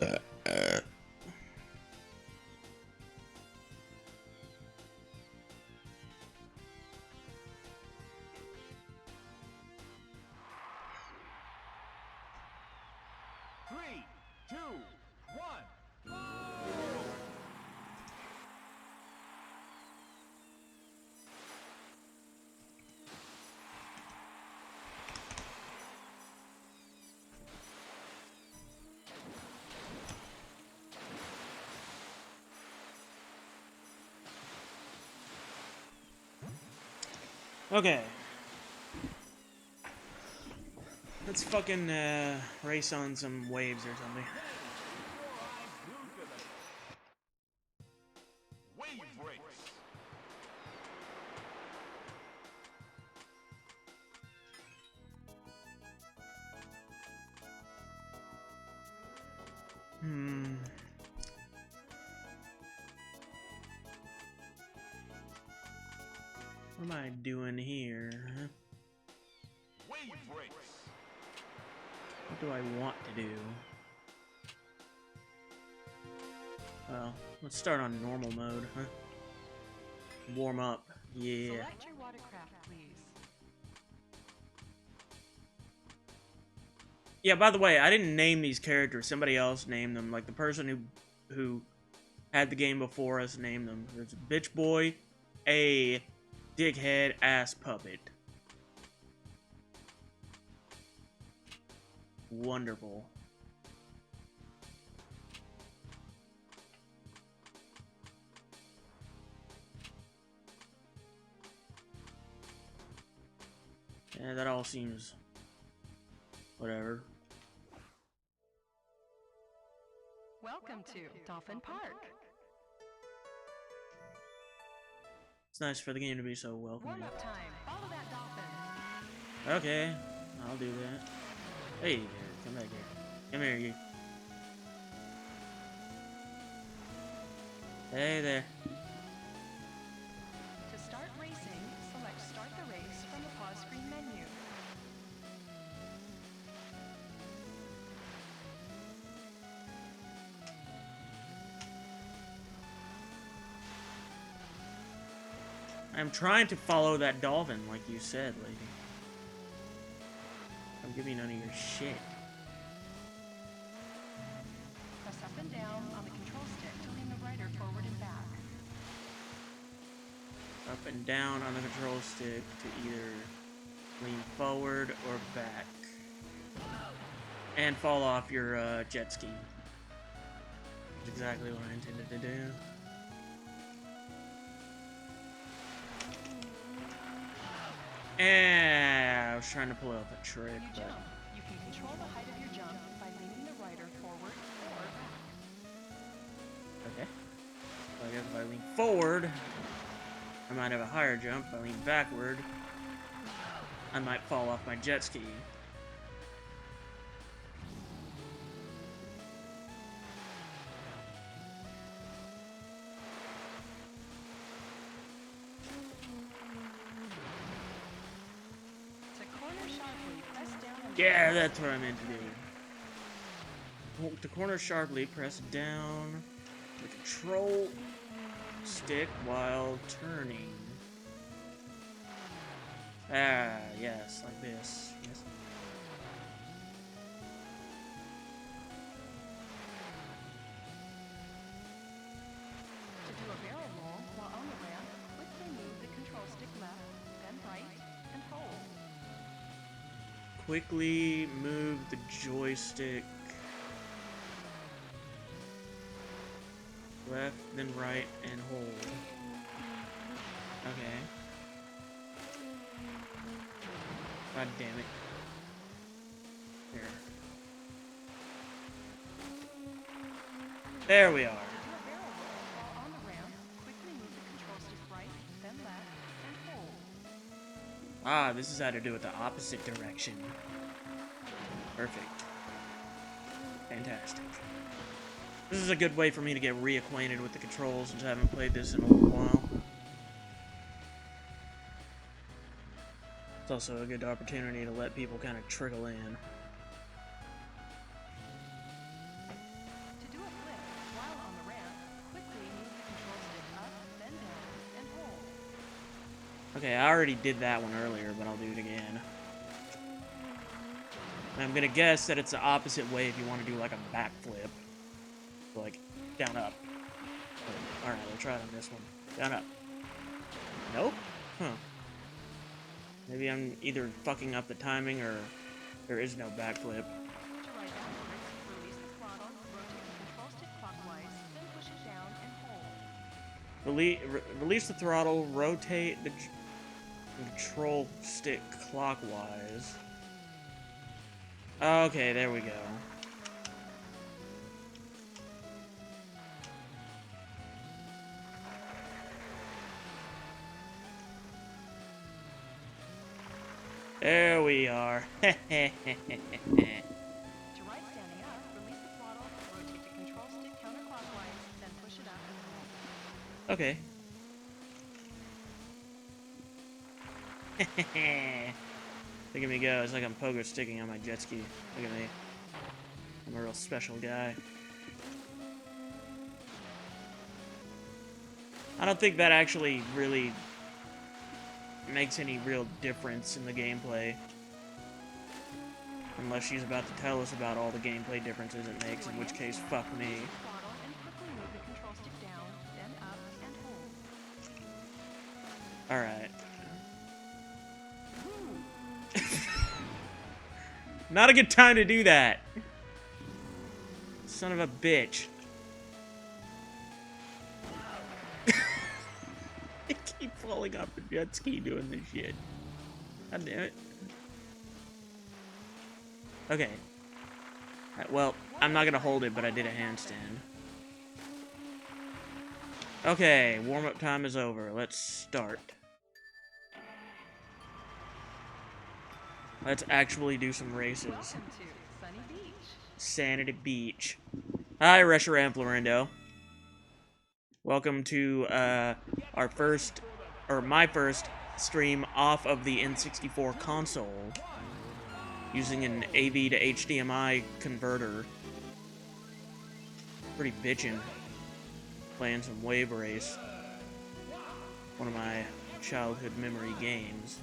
Uh, 3, 2, 1, go! Okay. Let's fucking race on some waves or something. Wave race. Hmm. What am I doing here? Huh? Wave race. What do I want to do? Well, let's start on normal mode, huh? Warm up. Yeah. Select your watercraft, please. Yeah, by the way, I didn't name these characters. Somebody else named them. Like the person who had the game before us named them. There's Bitch Boy, a dickhead ass puppet. Wonderful. Yeah, that all seems whatever. Welcome to Dolphin Park. It's nice for the game to be so welcoming. Warm-up time. Follow that dolphin. Okay, I'll do that. Hey, there, come back here. Come here, you. Hey there. To start racing, select Start the Race from the pause screen menu. I'm trying to follow that dolphin, like you said, lady. I'm giving none of your shit. Press up and down on the control stick to lean the rider forward and back. Up and down on the control stick to either lean forward or back. And fall off your jet ski. That's exactly what I intended to do. And I was trying to pull off a trick, When you but... jump, you can control the height of your jump by leaning the rider forward or back. Okay. So I guess if I lean forward, I might have a higher jump. If I lean backward, I might fall off my jet ski. To corner sharply, press down and Yeah, that's what I meant to do. To corner sharply, press down the control stick while turning. Ah, yes, like this. Yes. To do a barrel roll while on the ramp, quickly move the control stick left, then right, and hold. Quickly move the joystick left, then right, and hold. Okay. God damn it. Here. There we are. To do a barrel roll while on the ramp, quickly move the control stick right, then left, and hold. Ah, this is how to do it the opposite direction. Perfect. Fantastic. This is a good way for me to get reacquainted with the controls since I haven't played this in a little while. It's also a good opportunity to let people kind of trickle in. Okay, I already did that one earlier, but I'll do it again. And I'm gonna guess that it's the opposite way if you want to do like a backflip. Like, down, up. Alright, we'll try it on this one. Down, up. Nope? Huh. Maybe I'm either fucking up the timing or there is no backflip. To ride backwards, release the throttle, rotate the control stick clockwise, then push it down and hold. Release the throttle, rotate the control stick clockwise. Okay, there we go. There we are. To ride standing up, release the throttle, rotate the control stick counterclockwise, then push it up and hold. Okay. Look at me go. It's like I'm pogo sticking on my jet ski. Look at me. I'm a real special guy. I don't think that actually really makes any real difference in the gameplay. Unless she's about to tell us about all the gameplay differences it makes, in which case, fuck me. Release the throttle and quickly move the control stick down, then up and hold. Alright. Not a good time to do that. Son of a bitch. I keep falling off the jet ski doing this shit. God damn it. Okay. Alright, well, I'm not gonna hold it, but I did a handstand. Okay, warm-up time is over. Let's start. Let's actually do some races. Welcome to Sunny Beach. Sanity Beach. Hi, Resher Amplorindo. Welcome to our first, or my first, stream off of the N64 console using an AV to HDMI converter. Pretty bitchin'. Playing some Wave Race. One of my childhood memory games.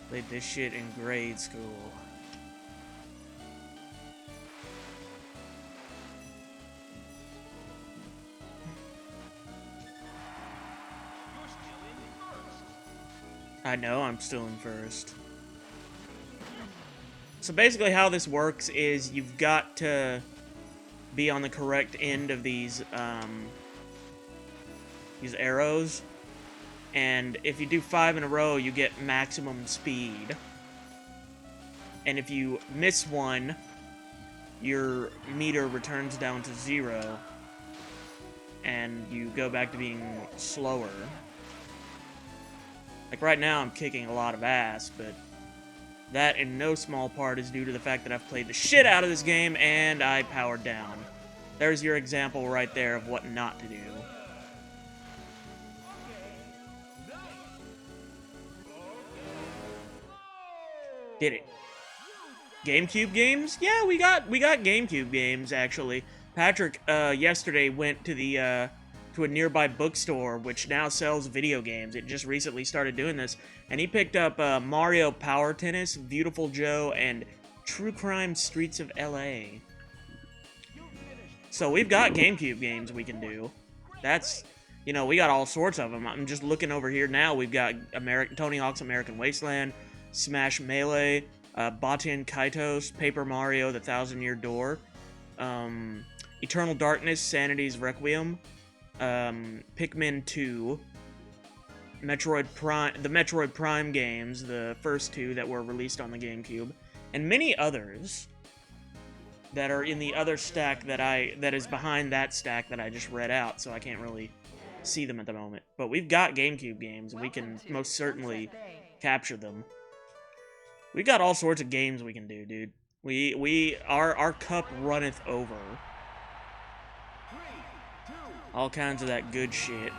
Played this shit in grade school. I know, I'm still in first. So basically how this works is you've got to be on the correct end of these arrows. And if you do 5 in a row, you get maximum speed. And if you miss one, your meter returns down to 0. And you go back to being slower. Like right now, I'm kicking a lot of ass, but that in no small part is due to the fact that I've played the shit out of this game and I powered down. There's your example right there of what not to do. Did it. GameCube games? Yeah, we got GameCube games actually. Patrick yesterday went to the to a nearby bookstore which now sells video games. It just recently started doing this, and he picked up Mario Power Tennis, Beautiful Joe, and True Crime Streets of LA. So we've got GameCube games we can do. That's, you know, we got all sorts of them. I'm just looking over here now. We've got Tony Hawk's American Wasteland, Smash Melee, Baten Kaitos, Paper Mario, The Thousand Year Door, Eternal Darkness, Sanity's Requiem, Pikmin 2, Metroid Prime, the Metroid Prime games, the first two that were released on the GameCube, and many others that are in the other stack that is behind that stack that I just read out, so I can't really see them at the moment. But we've got GameCube games, and we can most certainly capture them. We got all sorts of games we can do, dude. Our cup runneth over. All kinds of that good shit.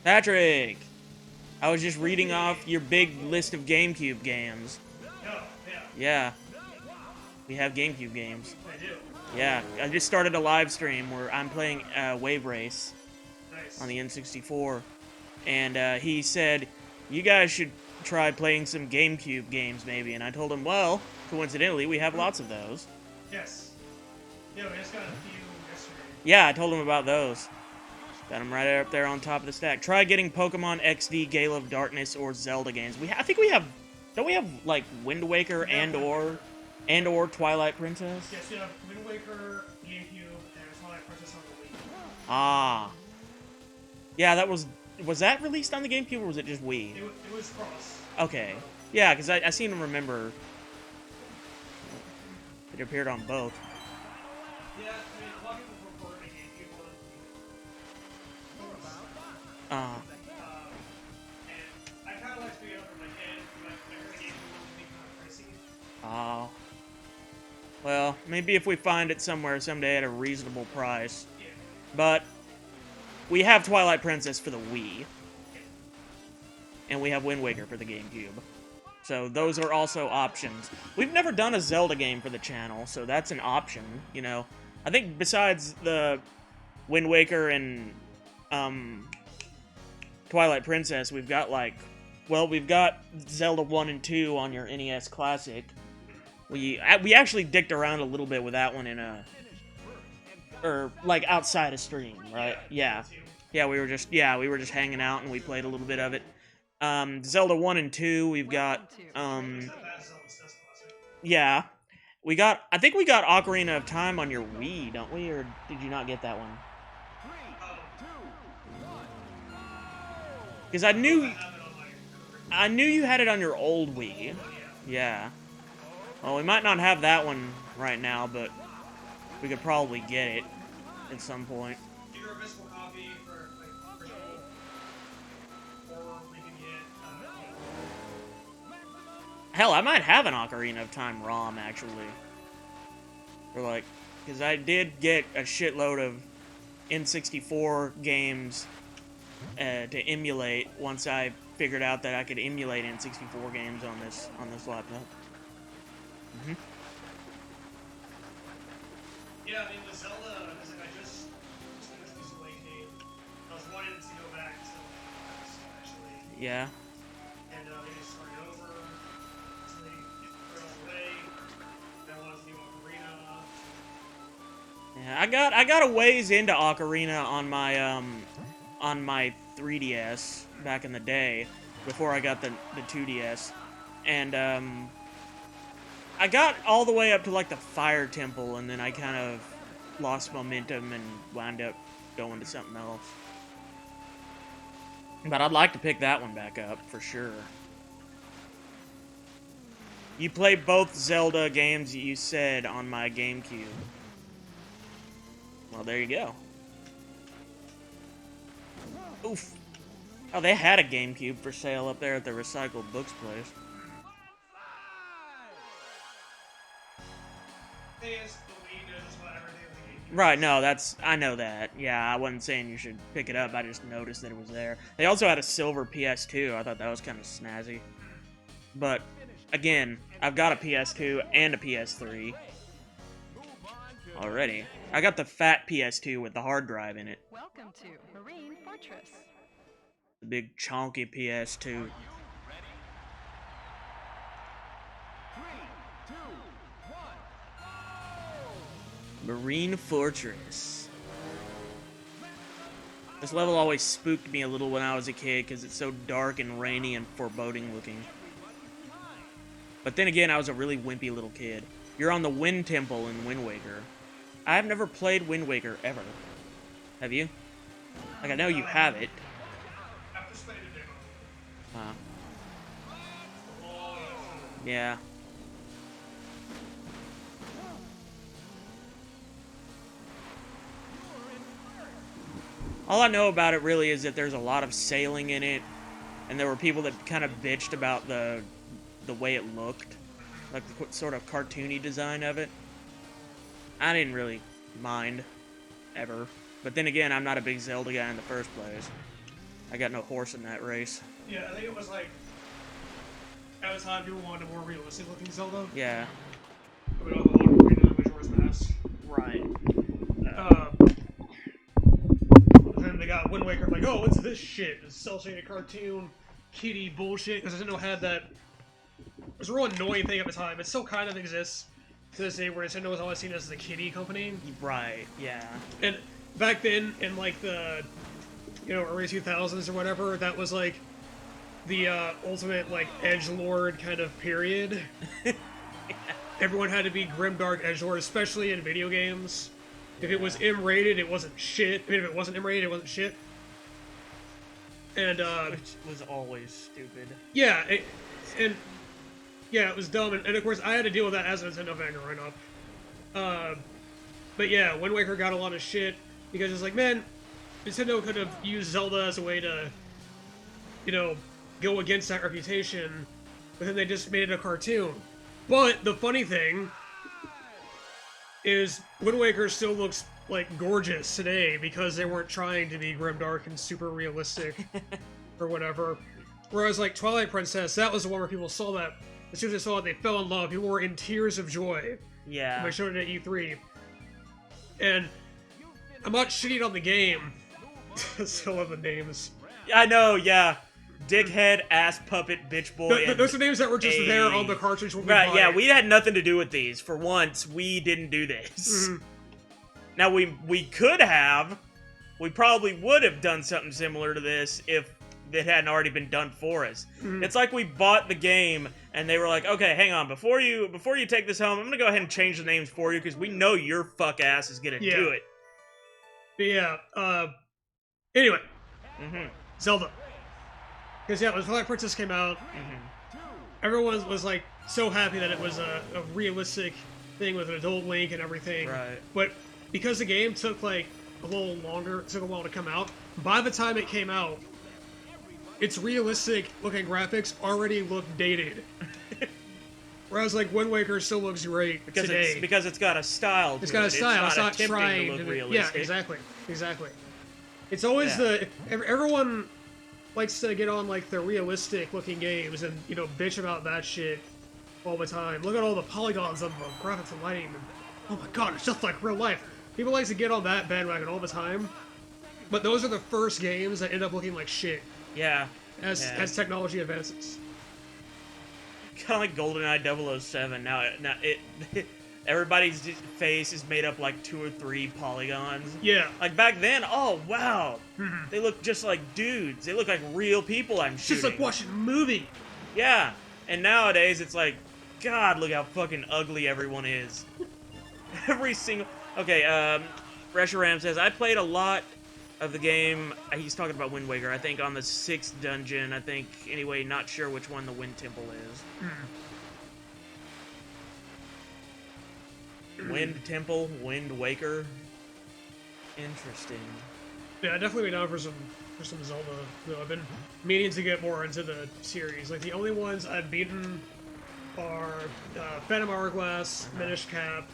Patrick! I was just reading off your big list of GameCube games. Yeah. We have GameCube games. I do. Yeah, I just started a live stream where I'm playing Wave Race Nice. on the N64, and he said, "You guys should try playing some GameCube games, maybe." And I told him, "Well, coincidentally, we have lots of those." Yes. Yeah, we just got a few yesterday. Yeah, I told him about those. Got them right up there on top of the stack. Try getting Pokemon XD, Gale of Darkness, or Zelda games. I think we have. Don't we have like Wind Waker and/or Twilight Princess? Yes, we have Wind Waker, GameCube, and Twilight Princess on the Wii. Ah. Yeah, that was that released on the GameCube or was it just Wii? It was cross. Okay. Yeah, because I seem to remember it appeared on both. Yeah, I mean, a lot of people prefer the GameCube one. Uh, And I kind of like to be over my head, but I heard the GameCube one would be kind of pricey. oh. Well, maybe if we find it somewhere someday at a reasonable price. Yeah. But we have Twilight Princess for the Wii. And we have Wind Waker for the GameCube. So those are also options. We've never done a Zelda game for the channel, so that's an option, you know. I think besides the Wind Waker and Twilight Princess, we've got we've got Zelda 1 and 2 on your NES Classic. We actually dicked around a little bit with that one in outside of stream, right? Yeah. Yeah, we were just hanging out and we played a little bit of it. Zelda 1 and 2, we've got yeah. I think we got Ocarina of Time on your Wii, don't we? Or did you not get that one? Because I knew you had it on your old Wii. Yeah. Well, we might not have that one right now, but we could probably get it at some point. Either a physical copy for virtual, or we can get Hell, I might have an Ocarina of Time ROM, actually. Or because I did get a shitload of N64 games to emulate once I figured out that I could emulate N64 games on this laptop. Yeah, I mean, with Zelda, I was like, I just finished this Awakening. I was wanting to go back to the past, actually. Yeah. And they just started over. So they get thrown away. Then I wanted to do Ocarina. Yeah, I got a ways into Ocarina on my 3DS back in the day, before I got the 2DS. And I got all the way up to the Fire Temple, and then I kind of lost momentum and wound up going to something else. But I'd like to pick that one back up, for sure. You play both Zelda games, you said, on my GameCube. Well, there you go. Oof. Oh, they had a GameCube for sale up there at the Recycled Books place. Right, no, I know that. Yeah, I wasn't saying you should pick it up, I just noticed that it was there. They also had a silver PS2, I thought that was kind of snazzy. But, again, I've got a PS2 and a PS3 already. I got the fat PS2 with the hard drive in it. Welcome to Marine Fortress. The big chonky PS2. Marine Fortress. This level always spooked me a little when I was a kid because it's so dark and rainy and foreboding looking. But then again, I was a really wimpy little kid. You're on the Wind Temple in Wind Waker. I have never played Wind Waker ever. Have you? I know you have it. Yeah. All I know about it really is that there's a lot of sailing in it, and there were people that kind of bitched about the way it looked, like the sort of cartoony design of it. I didn't really mind, ever. But then again, I'm not a big Zelda guy in the first place. I got no horse in that race. Yeah, I think it was at the time people wanted a more realistic looking Zelda. Yeah. But oh, what's this shit? This cel-shaded cartoon, kitty bullshit, because Nintendo had that. It was a real annoying thing at the time. It still kind of exists to this day, where Nintendo was always seen as the kitty company. Right, yeah. And back then, in like the, early 2000s or whatever, that was like the ultimate like edgelord kind of period. Everyone had to be grimdark edgelord, especially in video games. If it was M-rated, it wasn't shit. I mean, if it wasn't M-rated, it wasn't shit. And Which was always stupid. yeah, it was dumb, and of course I had to deal with that as a Nintendo fan growing up. But yeah, Wind Waker got a lot of shit because it's like, man, Nintendo could have used Zelda as a way to, go against that reputation, but then they just made it a cartoon. But the funny thing is, Wind Waker still looks like gorgeous today because they weren't trying to be grimdark and super realistic or whatever. Whereas like Twilight Princess, that was the one where people saw that. As soon as they saw it, they fell in love. People were in tears of joy. Yeah. When they showed it at E3. And I'm not shitting on the game. I still love the names. I know, yeah. Dickhead, ass puppet, bitch boy. Those are names that were just there on the cartridge when we right, bought yeah, it. we had nothing to do with these. For once, we didn't do this. Mhm. Now, we could have. We probably would have done something similar to this if it hadn't already been done for us. Mhm. It's like we bought the game, and they were like, okay, hang on, before you take this home, I'm gonna go ahead and change the names for you, because we know your fuck ass is gonna do it. But yeah, anyway. Mm-hmm. Zelda. Because yeah, when Twilight Princess came out, everyone was like so happy that it was a realistic thing with an adult Link and everything. Right. But because the game took like a little longer, it took a while to come out, by the time it came out, its realistic looking graphics already looked dated. Whereas like Wind Waker still looks great today. Because it's got a style to It's got a style. It's not attempting trying to look to. realistic. Yeah, exactly. It's always everyone likes to get on like the realistic looking games and bitch about that shit all the time. Look at all the polygons of the graphics and lighting. And, oh my god, it's just like real life. People like to get on that bandwagon all the time, but those are the first games that end up looking like shit. Yeah. As technology advances. Kind of like GoldenEye 007. Now it everybody's face is made up like 2 or 3 polygons. Yeah. Like back then, oh wow, they look just like dudes. They look like real people I'm It's shooting. just like watching a movie. Yeah. And nowadays it's like, God, look how fucking ugly everyone is. Every single. Okay, Reshiram says I played a lot of the game. He's talking about Wind Waker. I think on the 6th dungeon. I think anyway. Not sure which one the Wind Temple is. Wind Temple, Wind Waker. Interesting. Yeah, definitely be down for some Zelda. I've been meaning to get more into the series. Like the only ones I've beaten are Phantom Hourglass, Minish Cap,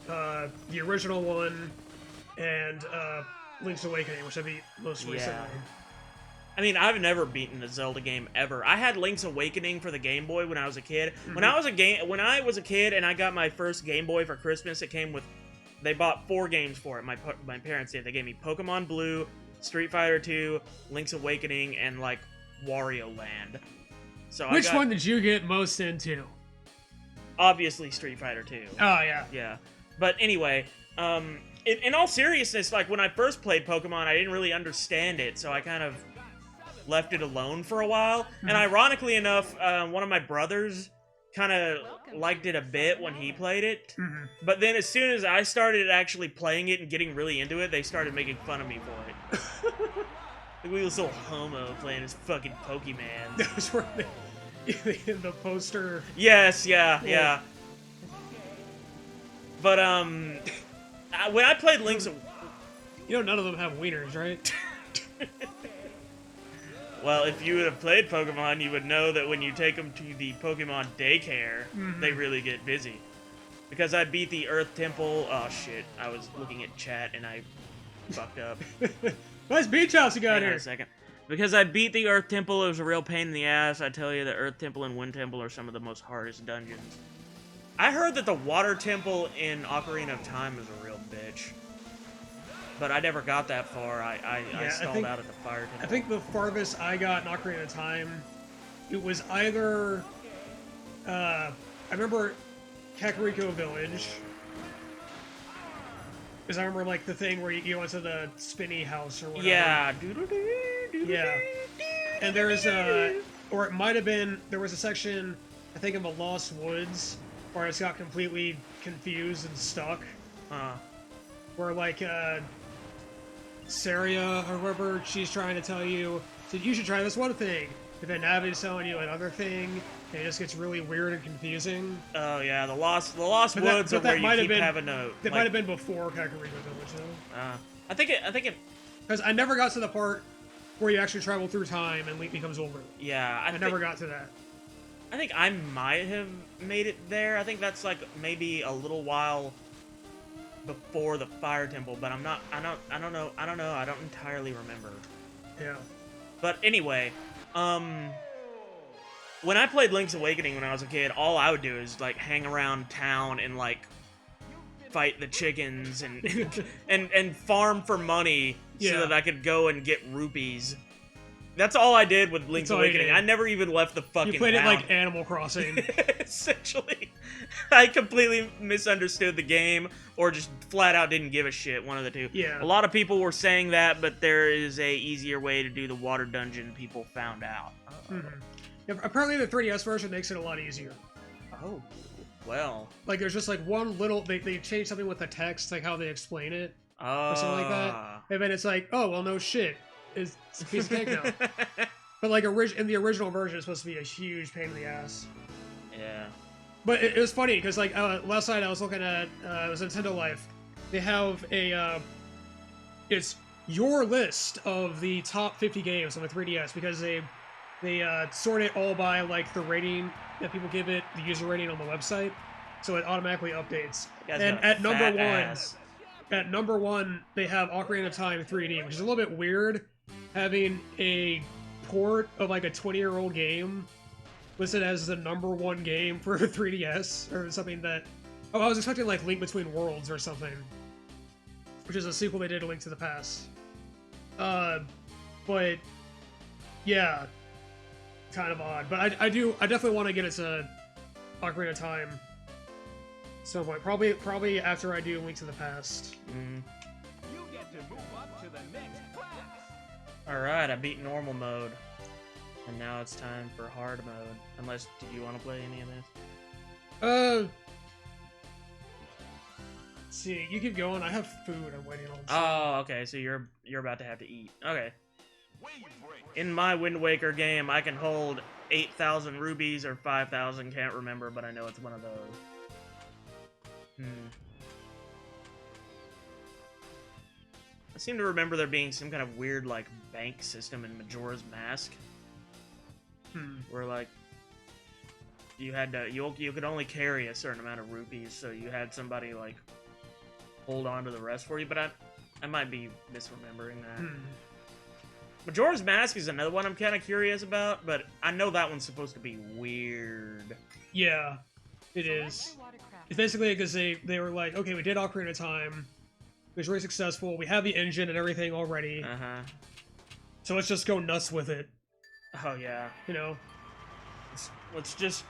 the original one, and Link's Awakening, which I beat most recently. I mean, I've never beaten a Zelda game ever. I had Link's Awakening for the Game Boy when I was a kid. When I was a kid and I got my first Game Boy for Christmas, it came with. They bought 4 games for it. My parents did. They gave me Pokemon Blue, Street Fighter 2, Link's Awakening, and like Wario Land. So Which one did you get most into? Obviously, Street Fighter 2. Oh yeah. Yeah. But anyway, in all seriousness, like when I first played Pokemon, I didn't really understand it, so I kind of left it alone for a while. And ironically enough, one of my brothers kind of liked it a bit when he played it. But then as soon as I started actually playing it and getting really into it, they started making fun of me for it. Like we was little homo playing his fucking Pokemon. That was where the poster. Yes, yeah. But when I played Link's, none of them have wieners, right? well, if you would have played Pokemon, you would know that when you take them to the Pokemon daycare, they really get busy. Because I beat the Earth Temple. Oh shit! I was looking at chat and I fucked up. Nice beach house you got Hang here. on a second. Because I beat the Earth Temple, it was a real pain in the ass. I tell you, the Earth Temple and Wind Temple are some of the most hardest dungeons. I heard that the Water Temple in Ocarina of Time is a real bitch. but I never got that far. I I stalled think- out at the fire temple. I think the farthest I got in Ocarina of Time, it was either, I remember Kakariko Village, because I remember, like, the thing where you went to the spinny house or whatever. Yeah. Yeah. And there's or it might have been, there was a section, I think in the Lost Woods, where I just got completely confused and stuck. Where, like, Saria or whoever, she's trying to tell you, so you should try this one thing, but then Navi's telling you another thing, and it just gets really weird and confusing. Oh yeah, the Lost But Woods that are where you might have keep been- having a. That like, might have been before Kakariko Village, though. I think it. Because I never got to the part where you actually travel through time and Link becomes older. Yeah, I never got to that. I think I might have made it there. I think that's like maybe a little while before the fire temple, but I don't know. I don't entirely remember. Yeah. But anyway, when I played Link's Awakening when I was a kid, all I would do is like hang around town and like fight the chickens and and farm for money Yeah. so that I could go and get rupees. That's all I did with Link's That's all you Awakening. did. I never even left the fucking You played it town. like Animal Crossing. Essentially, I completely misunderstood the game, or just flat out didn't give a shit. One of the two. Yeah. A lot of people were saying that, but there is a easier way to do the water dungeon. People found out. Mhm. Yeah, apparently the 3DS version makes it a lot easier. Oh, well. Like, there's just like one little, they changed something with the text, like how they explain it, Oh. or something like that. And then it's like, oh, well, no shit. It's a piece of cake now. But like, in the original version, it's supposed to be a huge pain in the ass. Yeah. But it was funny, because like, last night I was looking at, it was Nintendo Life. They have a, it's your list of the top 50 games on the 3DS, because they sort it all by like the rating that people give it, the user rating on the website, so it automatically updates. Guys And got a at number fat ass. at number one, they have Ocarina of Time 3D, which is a little bit weird, having a port of like a 20-year-old game listed as the number one game for 3DS, or something that. Oh, I was expecting like Link Between Worlds or something, which is a sequel they did to Link to the Past. But yeah, kind of odd. But I definitely want to get it to Ocarina of Time at some point. Probably after I do Link to the Past. Mm. You get to move up to the next class. Alright, I beat normal mode. And now it's time for hard mode. Unless, did you want to play any of this? Let's see, you keep going. I have food. I'm waiting on. Oh, okay, so you're about to have to eat. Okay. Wave break. In my Wind Waker game, I can hold 8,000 rubies or 5,000, can't remember, but I know it's one of those. I seem to remember there being some kind of weird, like, bank system in Majora's Mask. Where, like, you had to, you could only carry a certain amount of rupees, so you had somebody, like, hold on to the rest for you, but I might be misremembering that. Majora's Mask is another one I'm kind of curious about, but I know that one's supposed to be weird. Yeah, it is. It's basically because they were like, okay, we did Ocarina of Time. It was very successful. We have the engine and everything already. Uh-huh. So let's just go nuts with it. Oh, yeah. You know? Let's just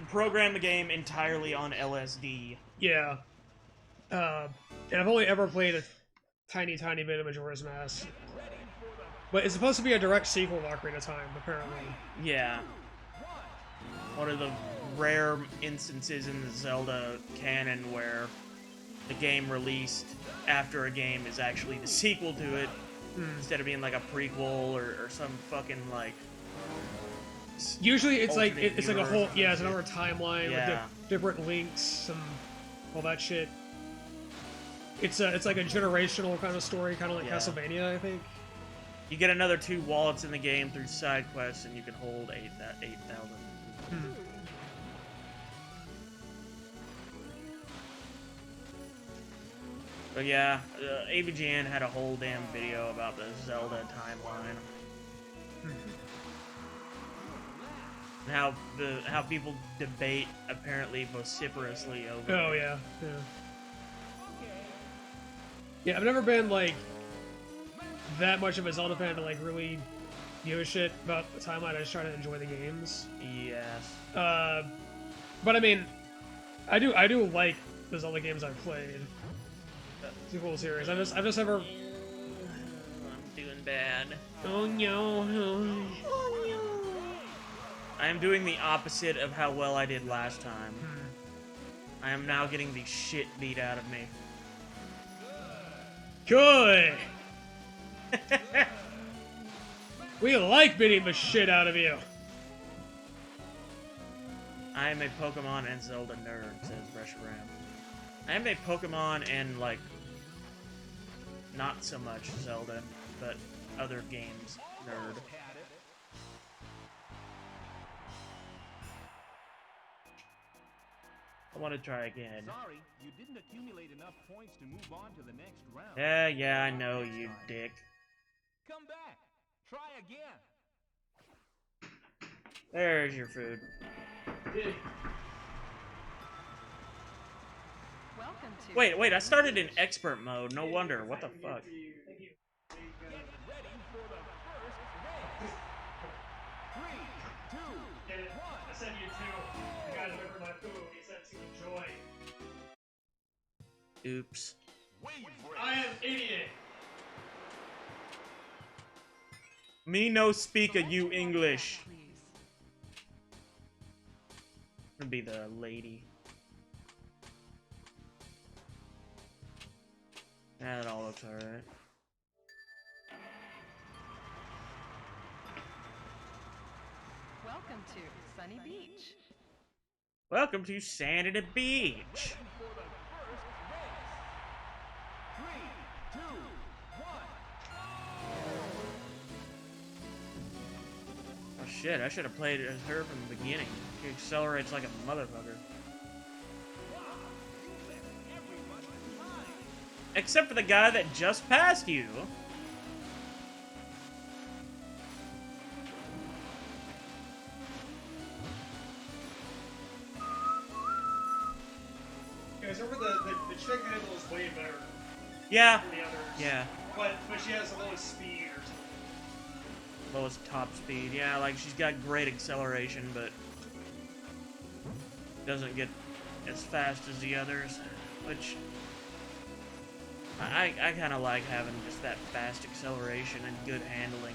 program the game entirely on LSD. Yeah. And I've only ever played a tiny bit of Majora's Mask. But it's supposed to be a direct sequel to Ocarina of Time, apparently. Yeah. One of the rare instances in the Zelda canon where the game released after a game is actually the sequel to it, instead of being like a prequel or some fucking like. Usually it's like alternate it's like a universe whole or it's some another timeline Yeah. with different links and all that shit. It's like a generational kind of story, kind of like Yeah. Castlevania, I think. You get another 2 wallets in the game through side quests, and you can hold 8,000. But yeah, AVGN had a whole damn video about the Zelda timeline. And how people debate apparently vociferously over Oh it. yeah, yeah. Yeah, I've never been like that much of a Zelda fan to like really give a shit about the timeline. I just try to enjoy the games. Yes. But I mean, I do like the Zelda games I've played. It's a cool series. I've just never. I'm doing bad. Oh no. I am doing the opposite of how well I did last time. I am now getting the shit beat out of me. Good. We like beating the shit out of you. I am a Pokemon and Zelda nerd, says Reshiram. I am a Pokemon and, like, not so much Zelda, but other games nerd. I want to try again. Sorry, you didn't accumulate enough points to move on to the next round. Yeah, I know, you dick. Come back. Try again. There's your food. Welcome to. Wait, I started in expert mode. No wonder. What the fuck? Get ready for the first race. 3, 2, 1. I said you too. You guys remember my food. He said to enjoy. Oops. Wave break. I am idiot. Me no speak a Select you your English. background, please. Gonna be the lady. That all looks alright. Welcome to Sunny Beach. Welcome to Sanity Beach. For the first race. 3, 2, 1. Oh shit, I should have played as her from the beginning. She accelerates like a motherfucker. Except for the guy that just passed you. Guys, remember the chick handle is way better Yeah. than the others. Yeah. But she has the lowest speed or something. Lowest top speed. Yeah, like she's got great acceleration, but doesn't get as fast as the others, which I kind of like having just that fast acceleration and good handling.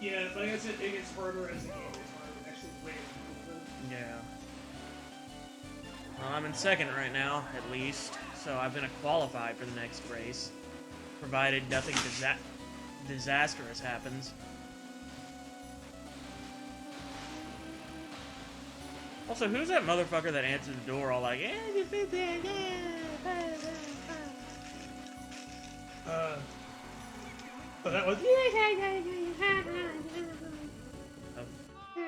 Yeah, but I guess it gets harder as the game gets harder. Actually, way harder. Yeah. Well, I'm in second right now, at least, so I'm gonna qualify for the next race, provided nothing disastrous happens. Also, who's that motherfucker that answered the door all like, But that was. Oh,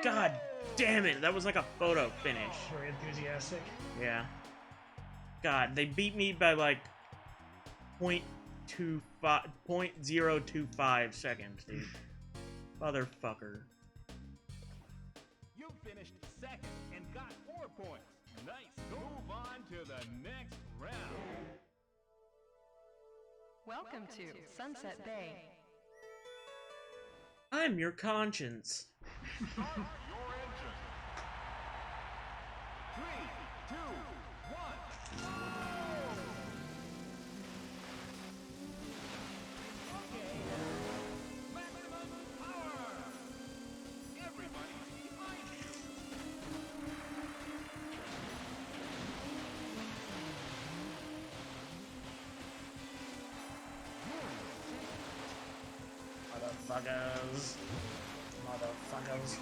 God damn it, that was like a photo finish. Very enthusiastic. Yeah. God, they beat me by like 0.025 seconds, dude. Motherfucker. You finished second and got 4 points. Nice. Move on to the next round. Welcome to Sunset Bay. I'm your conscience. Start your engine. 3, 2, 1. Okay. Maximum power. Everybody's behind you. Motherfuckers. Motherfuckers.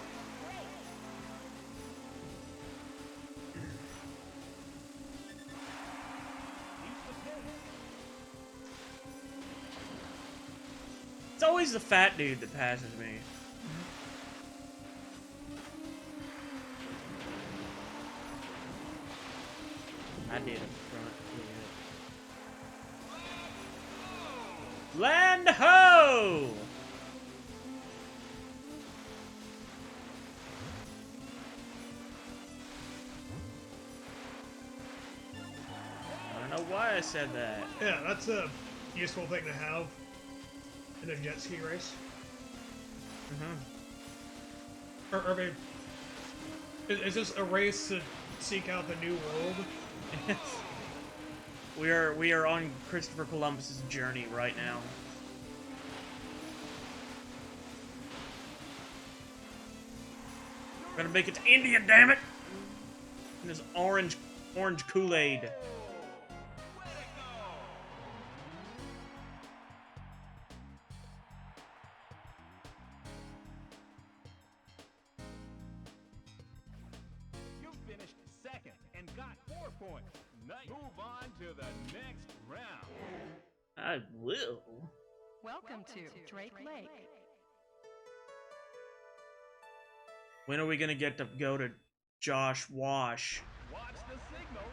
It's always the fat dude that passes me. I did it front. Yeah. Land ho! I don't know why I said that. Yeah, that's useful thing to have in a jet ski race. Or maybe is this a race to seek out the new world? We are on Christopher Columbus's journey right now. We're gonna make it to India, damn it! And this orange Kool-Aid. You finished second and got 4 points. Nice. Move on to the next round. I will. Welcome to Drake Lake. When are we gonna get to go to Josh Wash? Watch the signal.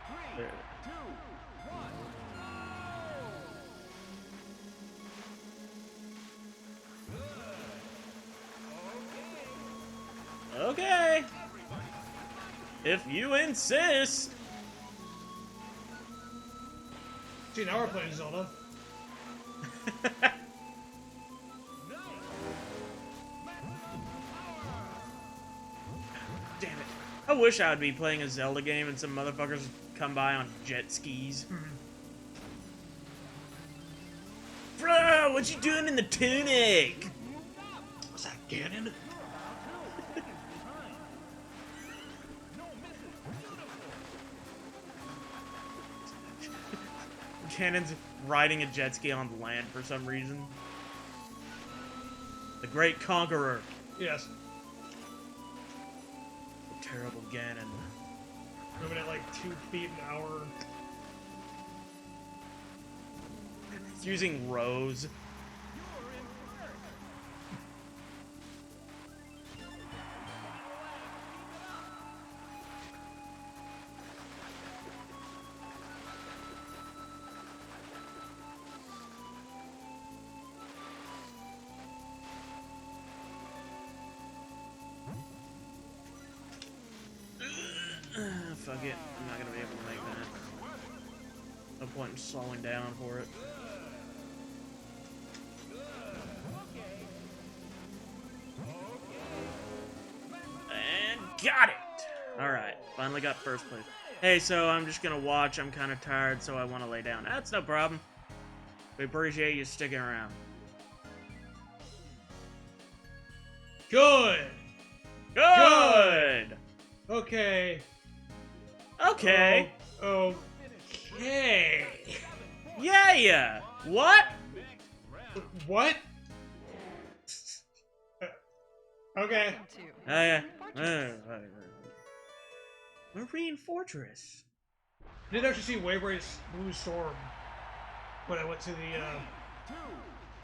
3, There. 2, 1. Okay. If you insist. See, now we're playing Zelda. Damn it. I wish I would be playing a Zelda game and some motherfuckers come by on jet skis. Bro, what you doing in the tunic? Was that Ganon? Ganon's riding a jet ski on land for some reason. The Great Conqueror. Yes. The terrible Ganon. Moving at like 2 feet an hour. He's using Rose. Fuck it. I'm not gonna be able to make that. No point in slowing down for it. And got it! Alright, finally got first place. Hey, so I'm just gonna watch. I'm kind of tired, so I want to lay down. That's no problem. We appreciate you sticking around. Good! Good! Okay. Okay. Oh, okay. Yeah! What? What? Okay. Welcome to Yeah. Fortress. Marine Fortress. I did actually see Wave Race Blue Storm when I went to the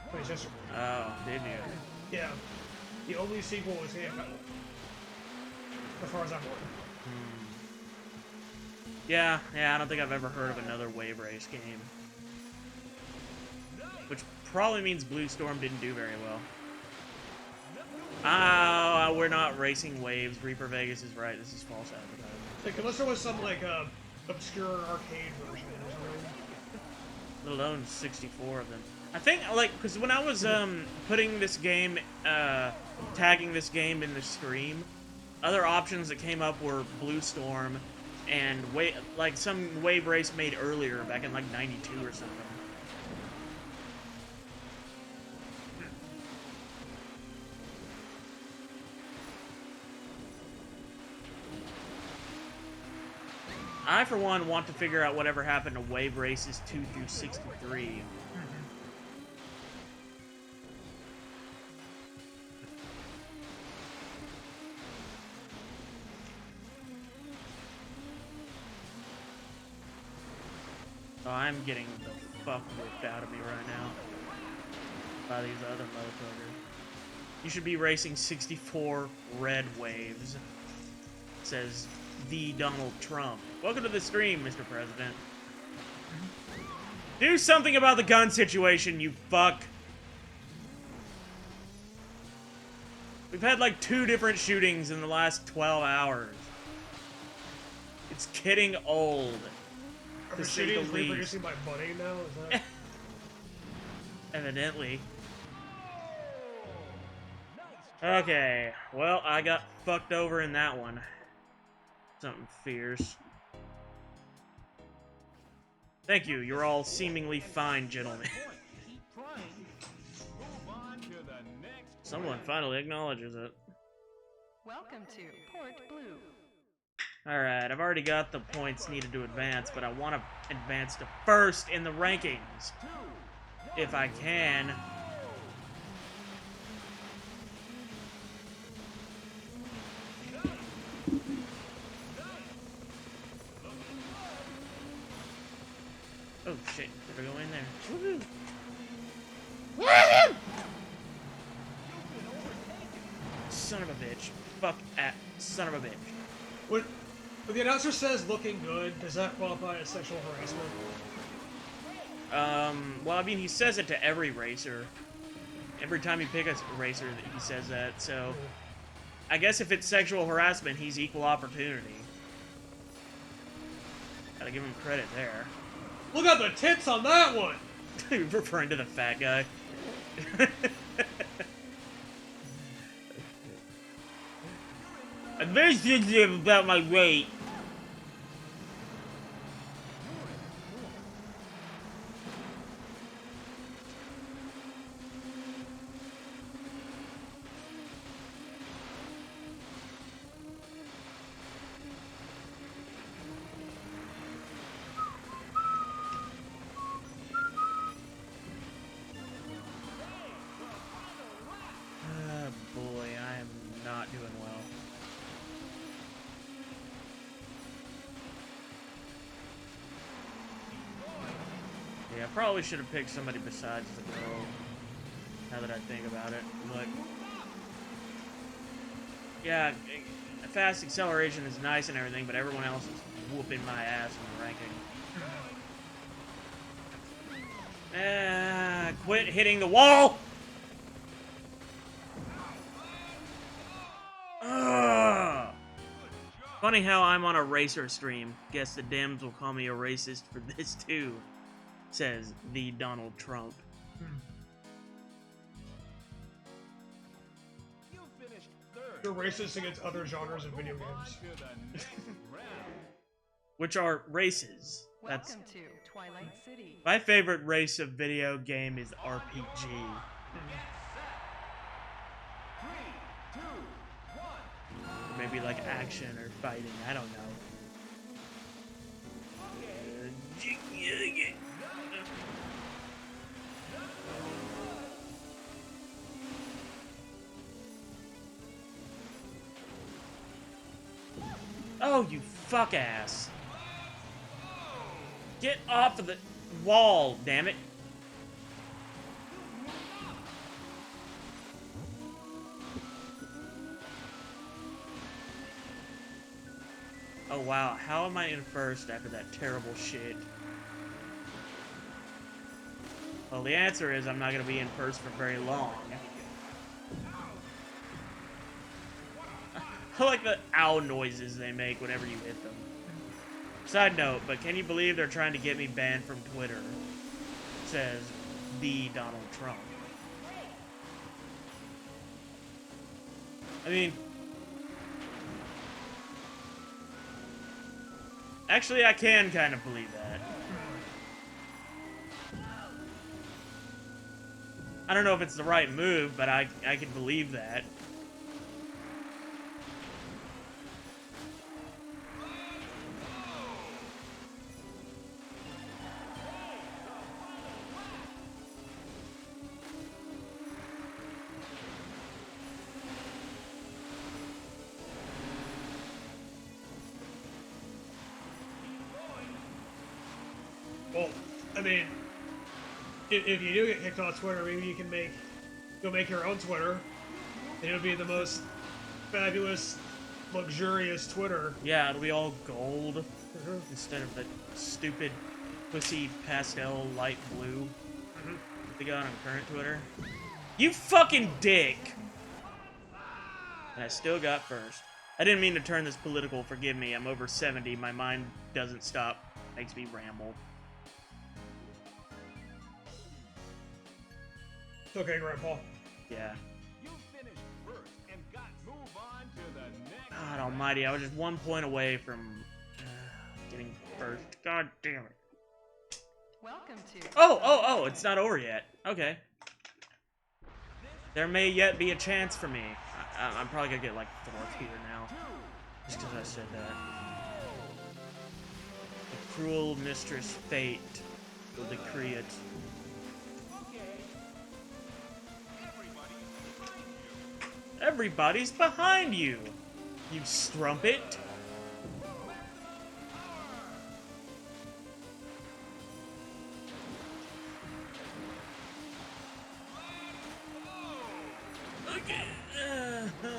place yesterday. Oh, did you? Yeah. The only sequel was AFL. As far as I'm aware. Yeah, I don't think I've ever heard of another Wave Race game. Which probably means Blue Storm didn't do very well. Oh, we're not racing waves. Reaper Vegas is right. This is false advertising. Like, unless there was some, like, obscure arcade version or something. Let alone 64 of them. I think, like, because when I was, putting this game, tagging this game in the stream, other options that came up were Blue Storm and, like, some Wave Race made earlier, back in, like, 92 or something. I, for one, want to figure out whatever happened to Wave Races 2 through 63. Oh, I'm getting the fuck whipped out of me right now by these other motherfuckers. You should be racing 64 red waves, says the Donald Trump. Welcome to the stream, Mr. President. Do something about the gun situation, you fuck. We've had like 2 different shootings in the last 12 hours. It's getting old. to say the machines least. reproducing by budding now? Is that... Evidently. Okay, well, I got fucked over in that one. Something fierce. Thank you, you're all seemingly fine, gentlemen. Someone finally acknowledges it. Welcome to Port Blue. Alright, I've already got the points needed to advance, but I want to advance to first in the rankings. If I can. Oh shit, better go in there. Woohoo! Woohoo! Son of a bitch. Fuck at son of a bitch. When the announcer says looking good, does that qualify as sexual harassment? Well, I mean, he says it to every racer. Every time you pick a racer, he says that, so... I guess if it's sexual harassment, he's equal opportunity. Gotta give him credit there. Look at the tits on that one! Referring to the fat guy. I'm very sensitive about my weight. Boy, I am not doing well. Yeah, I probably should have picked somebody besides the girl, now that I think about it. But, yeah, fast acceleration is nice and everything, but everyone else is whooping my ass in the ranking. Quit hitting the wall! Ugh. Funny how I'm on a racer stream. Guess the Dems will call me a racist for this too, says the Donald Trump. You're racist against other genres of video games. Which are races. That's Welcome to Twilight City. my favorite race of video game is RPG. Maybe like action or fighting, I don't know. Oh, you fuck ass. Get off of the wall, damn it. Oh wow, how am I in first after that terrible shit? Well, the answer is I'm not going to be in first for very long. I like the ow noises they make whenever you hit them. Side note, but can you believe they're trying to get me banned from Twitter? Says the Donald Trump. I mean... Actually, I can kind of believe that. I don't know if it's the right move, but I can believe that. Well, I mean, if you do get kicked off Twitter, maybe you can go make your own Twitter, and it'll be the most fabulous, luxurious Twitter. Yeah, it'll be all gold instead of the stupid pussy pastel light blue that they got on current Twitter. You fucking dick! And I still got first. I didn't mean to turn this political, forgive me, I'm over 70, my mind doesn't stop Makes me ramble. It's okay, Grandpa. Yeah. You finished first and got move on to the next. God almighty, I was just 1 point away from getting first. God damn it. Welcome to. Oh, it's not over yet. Okay. There may yet be a chance for me. I'm probably gonna get like 4th here now. Just because I said that. The cruel mistress fate will decree it. Everybody's behind you, you strumpet. Okay.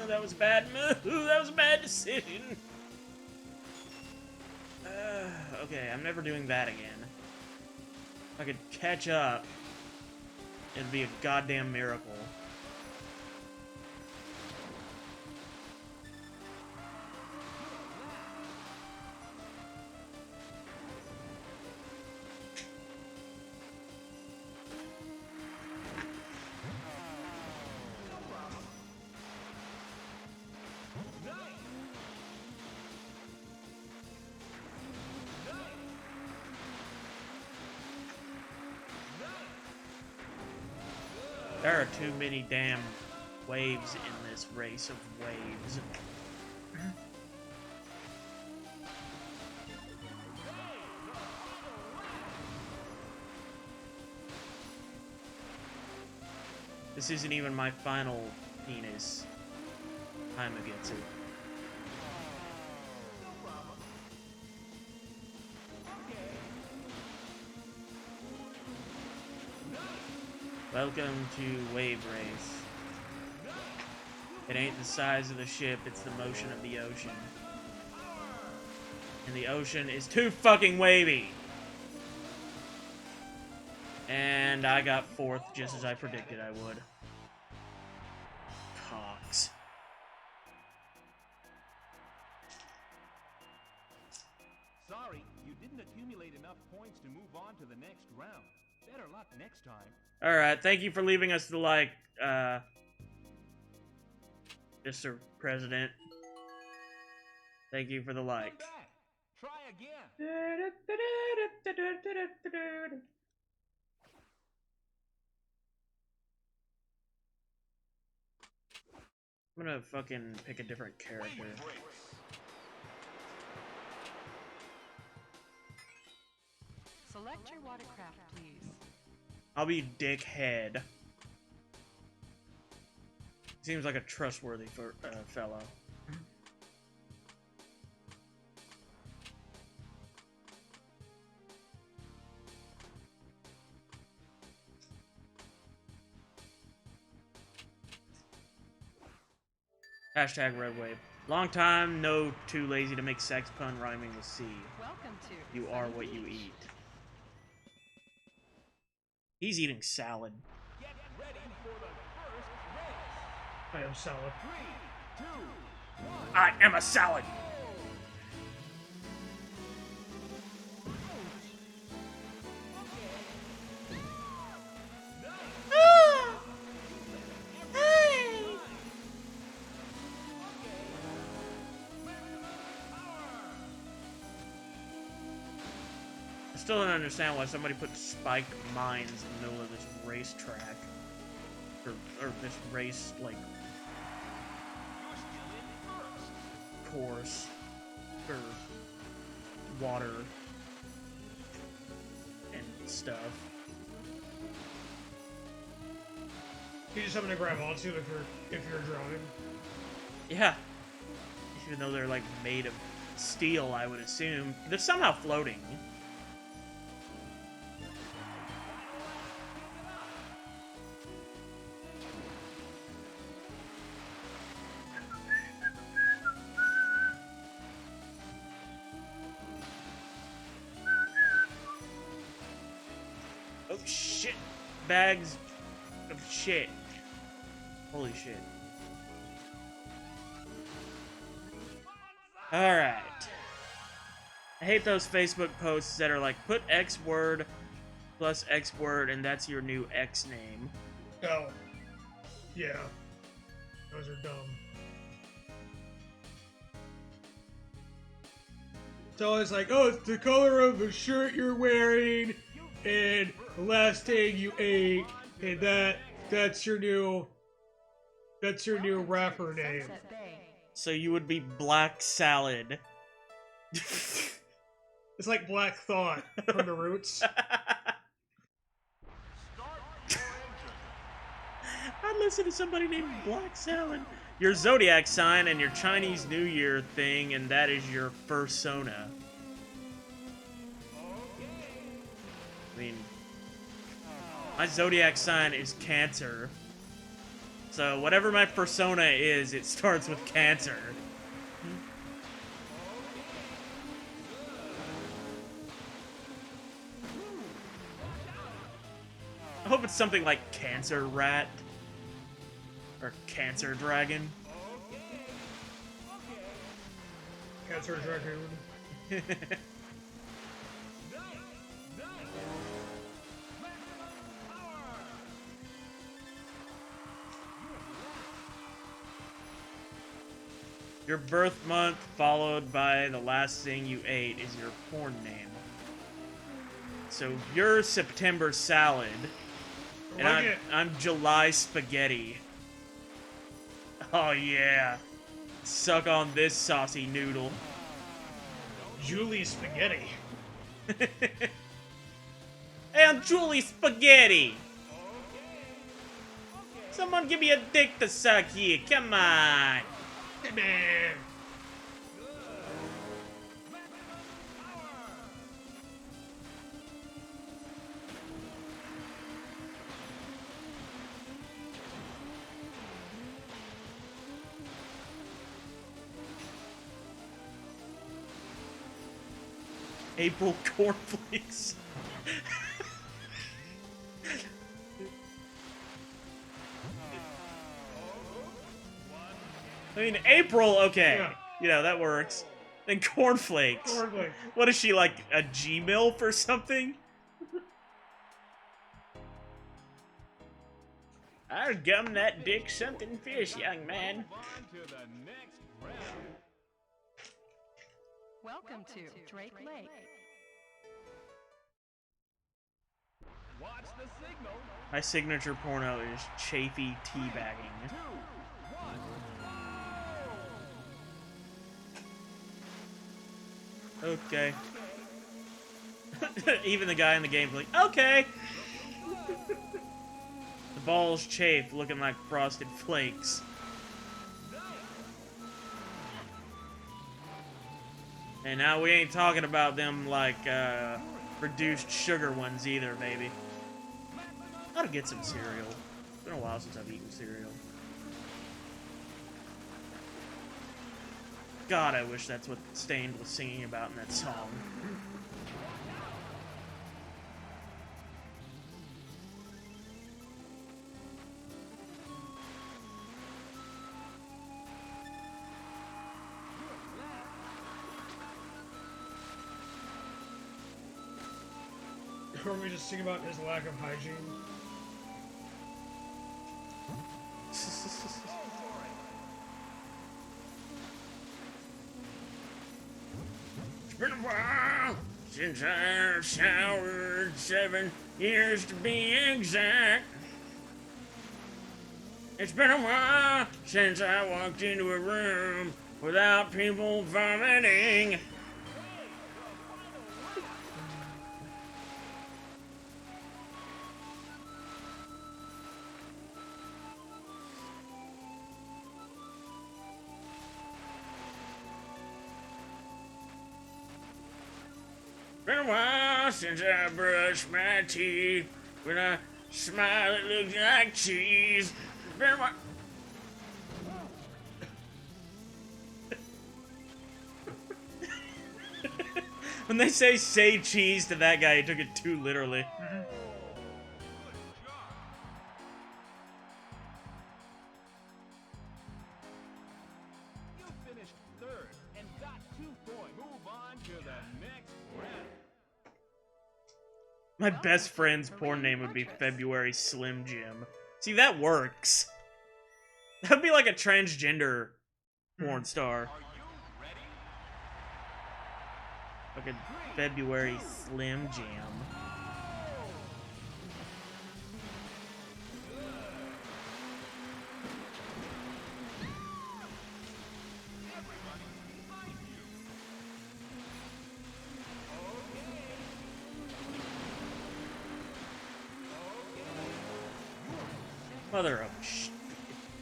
That was a bad move. That was a bad decision. Okay, I'm never doing that again. If I could catch up, it'd be a goddamn miracle. There are too many damn waves in this race of waves. This isn't even my final penis. Time gets it. Welcome to Wave Race. It ain't the size of the ship, it's the motion of the ocean. And the ocean is too fucking wavy! And I got 4th just as I predicted I would. Cox. Sorry, you didn't accumulate enough points to move on to the next round. Better luck next time. Alright, thank you for leaving us the like, Mr. President. Thank you for the like. Come back. Try again. I'm gonna fucking pick a different character. Select your watercraft, please. I'll be Dickhead. Seems like a trustworthy fellow. Hashtag Red Wave. Long time, no too lazy to make sex pun rhyming with C. Welcome to. You are what you eat. He's eating salad. Get ready for the first race. I am solid. 3, 2, 1. I am a salad! I still don't understand why somebody put spiked mines in the middle of this racetrack. Or this race, like, course. Or water. And stuff. You just something to grab onto if you're drowning. Yeah. Even though they're, like, made of steel, I would assume. They're somehow floating. Oh shit! Bags of shit. Holy shit. Alright. I hate those Facebook posts that are like, put X word plus X word, and that's your new X name. Oh. Yeah. Those are dumb. It's always like, oh, it's the color of the shirt you're wearing, and the last thing you ate, and that's your new rapper name. Sunset Bay. So you would be Black Salad. It's like Black Thought from The Roots. I'd listen to somebody named Black Salad. Your zodiac sign and your Chinese New Year thing, and that is your fursona. I mean, my zodiac sign is Cancer. So whatever my persona is, it starts with Cancer. I hope it's something like Cancer Rat. Or Cancer Dragon. Cancer Dragoon. Your birth month followed by the last thing you ate is your porn name. So you're September Salad, and I'm July Spaghetti. Oh yeah. Suck on this saucy noodle. Julie Spaghetti. Hey, I'm Julie Spaghetti! Someone give me a dick to suck here, come on! Come on. April cornflakes. I mean, April, okay. Yeah. You know, that works. Then cornflakes. Cornflakes. What is she, like, a G-MILF or something? I'll gum that dick something fish, young man. Move on to the next round. Welcome to Drake Lake. Watch the signal. My signature porno is chafy teabagging. 2, 1. Okay. Even the guy in the game's like, okay! The balls chafe, looking like frosted flakes. And now we ain't talking about them like, reduced sugar ones either, baby. Gotta get some cereal. It's been a while since I've eaten cereal. God, I wish that's what Stained was singing about in that song. Or we just sing about his lack of hygiene. It's been a while since I've showered, 7 years to be exact. It's been a while since I walked into a room without people vomiting. Been a while since I brushed my teeth with a smile that looks like cheese. Been a while. When they say cheese to that guy, he took it too literally. You finished third and got 2 points. Move on to the next My best friend's porn name would be February Slim Jim. See, that works. That would be like a transgender porn star. Like a February Slim Jim. Mother of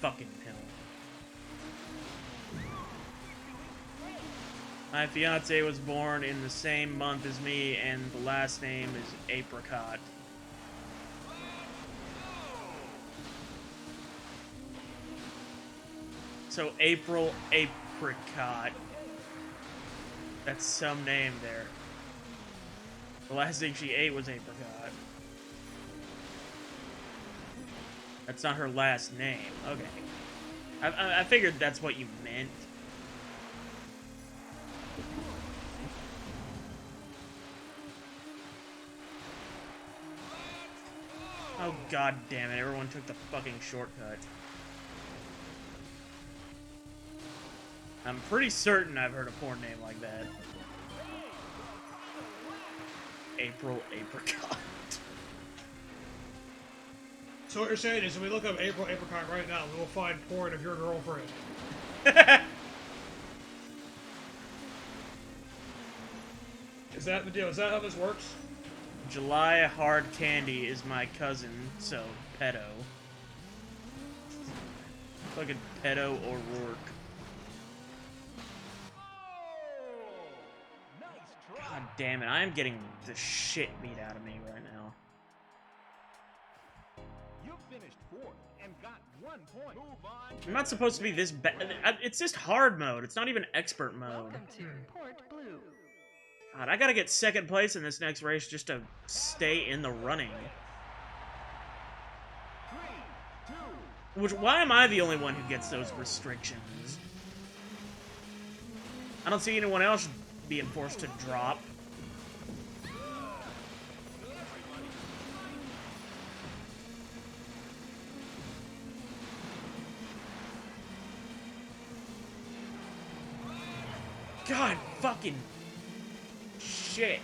fucking hell. My fiance was born in the same month as me, and the last name is Apricot. So April Apricot. That's some name there. The last thing she ate was apricot. That's not her last name. Okay. I figured that's what you meant. Oh god damn it, everyone took the fucking shortcut. I'm pretty certain I've heard a porn name like that. April Apricot. So what you're saying is if we look up April Apricot right now, we will find porn of your girlfriend. Is that the deal? Is that how this works? July Hard Candy is my cousin, so pedo. Fucking pedo or Rourke. God damn it, I am getting the shit beat out of me right now. You finished fourth and got 1 point. Move on. I'm not supposed to be this bad. It's just hard mode. It's not even expert mode. Welcome to Port Blue. God, I gotta get second place in this next race just to stay in the running. 3, 2. Which, why am I the only one who gets those restrictions? I don't see anyone else being forced to drop. God fucking shit.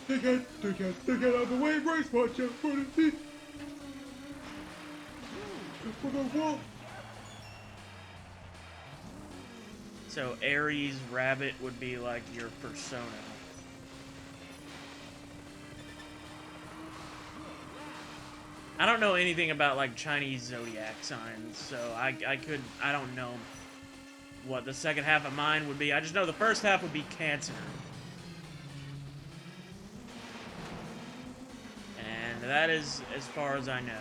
They get out of the way, Vrayse, watch out for the seat. For the wall. So Aries Rabbit would be like your persona. I don't know anything about like Chinese zodiac signs, so I don't know what the second half of mine would be. I just know the first half would be Cancer. And that is as far as I know.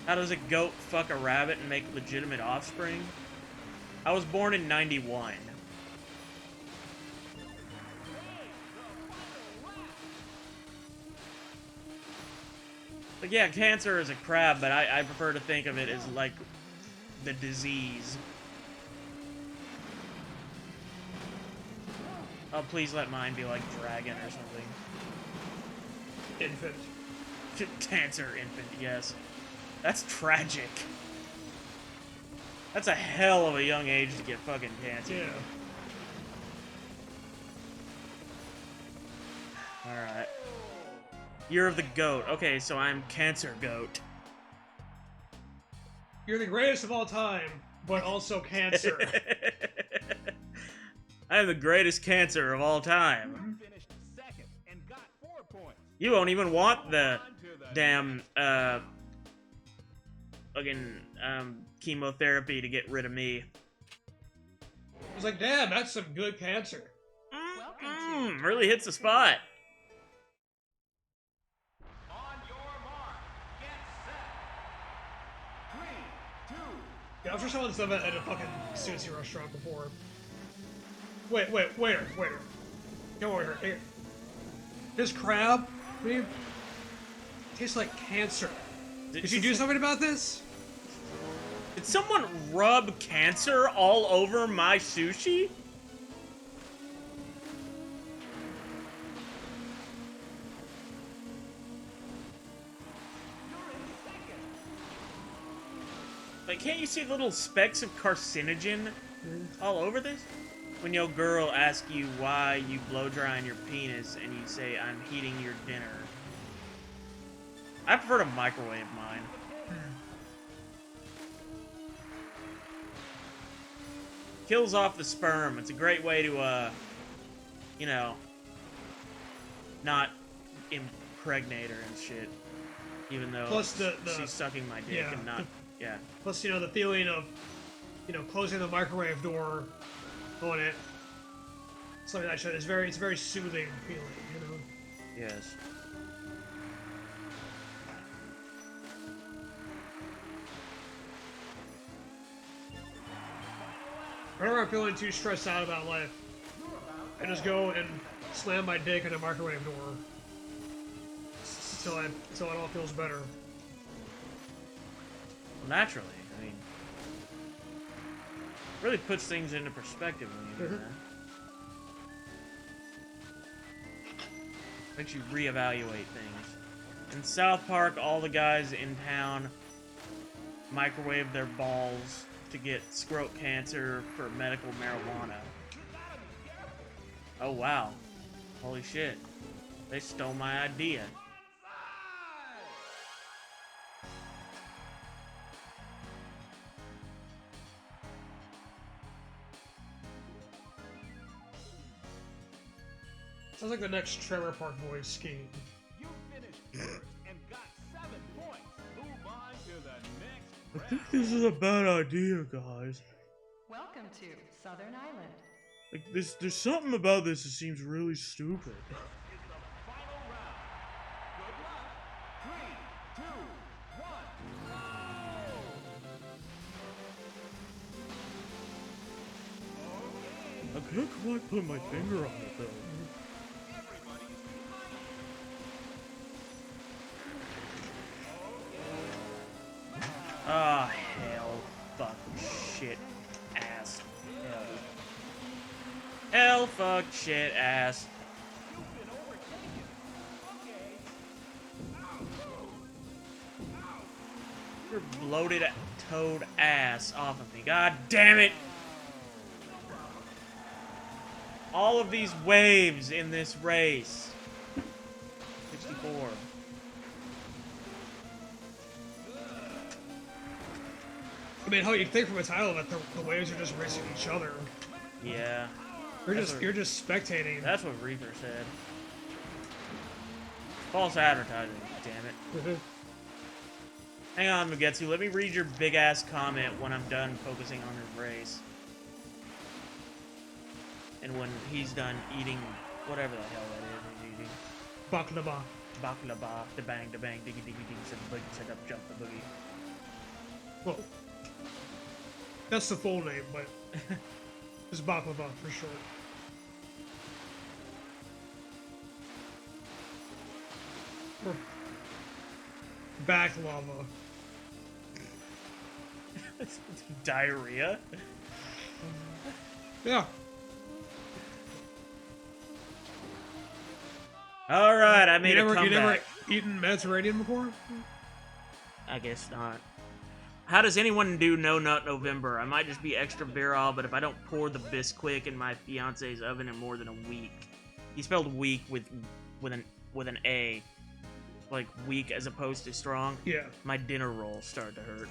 How does a goat fuck a rabbit and make legitimate offspring? I was born in 91. Like, yeah, cancer is a crab, but I prefer to think of it as, like, the disease. Oh, please let mine be, like, dragon or something. Infant. Cancer infant, yes. That's tragic. That's a hell of a young age to get fucking cancer. Yeah. Alright. Year of the goat. Okay, so I'm Cancer Goat. You're the greatest of all time, but also cancer. I am the greatest cancer of all time. You finished second and got 4 points. You won't even want the damn, fucking, chemotherapy to get rid of me. I was like, damn, that's some good cancer. Really hits the spot. On your mark, get set. 3, 2. Yeah, I'm sure someone's done that at a fucking sushi restaurant before. Wait, waiter. Come over here. This crab, man, tastes like cancer. Did you do something about this? Did someone rub cancer all over my sushi? Like, can't you see little specks of carcinogen all over this? When your girl asks you why you blow drying your penis and you say, I'm heating your dinner. I prefer to microwave mine. Kills off the sperm. It's a great way to, you know, not impregnate her and shit. Even though Plus she's sucking my dick and not, yeah. Plus, you know, the feeling of, you know, closing the microwave door on it. Something like that shit is it's a very soothing feeling, you know? Yes. Whenever I'm feeling too stressed out about life, I just go and slam my dick in a microwave door until it all feels better. Well, naturally, I mean, really puts things into perspective when you do that. Makes you reevaluate things. In South Park, all the guys in town microwave their balls to get scrot cancer for medical marijuana. Oh wow. Holy shit. They stole my idea. Sounds like the next Trailer Park Boys scheme. You finished first and got 7 points. Move on to the next I round. think this is a bad idea, guys. Welcome to Southern Island. Like, there's something about this that seems really stupid. Is the final round. Good luck. 3, 2, 1, go! I can't quite put my finger on it, though. Everybody's Ah, hell, fuck, shit, ass, hell. Hell, fuck, shit, ass. You've been overtaken. Okay. Your bloated toad ass off of me. God damn it! All of these waves in this race. 64. I mean, hell, you'd think from a title that the waves are just racing each other. Yeah. You're just spectating. That's what Reaper said. False advertising, damn it. Hang on, Mugetsu. Let me read your big ass comment when I'm done focusing on his race. And when he's done eating whatever the hell that is he's eating. Baklava. Baklava, da bang, diggy, diggy, diggy, set the boogie, set up, jump the boogie. Well, that's the full name, but it's baklava for short. Baklava. Diarrhea? Yeah. Alright, I made a comeback. You never eaten Mediterranean before? I guess not. How does anyone do No Nut November? I might just be extra virile, but if I don't pour the Bisquick in my fiance's oven in more than a week. He spelled weak with an A. Like weak as opposed to strong. Yeah. My dinner rolls start to hurt.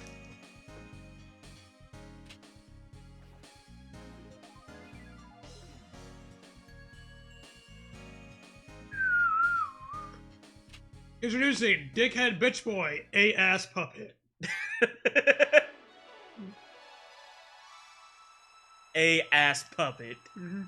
Introducing Dickhead Bitch Boy, A-Ass Puppet. A ass puppet. Mm-hmm.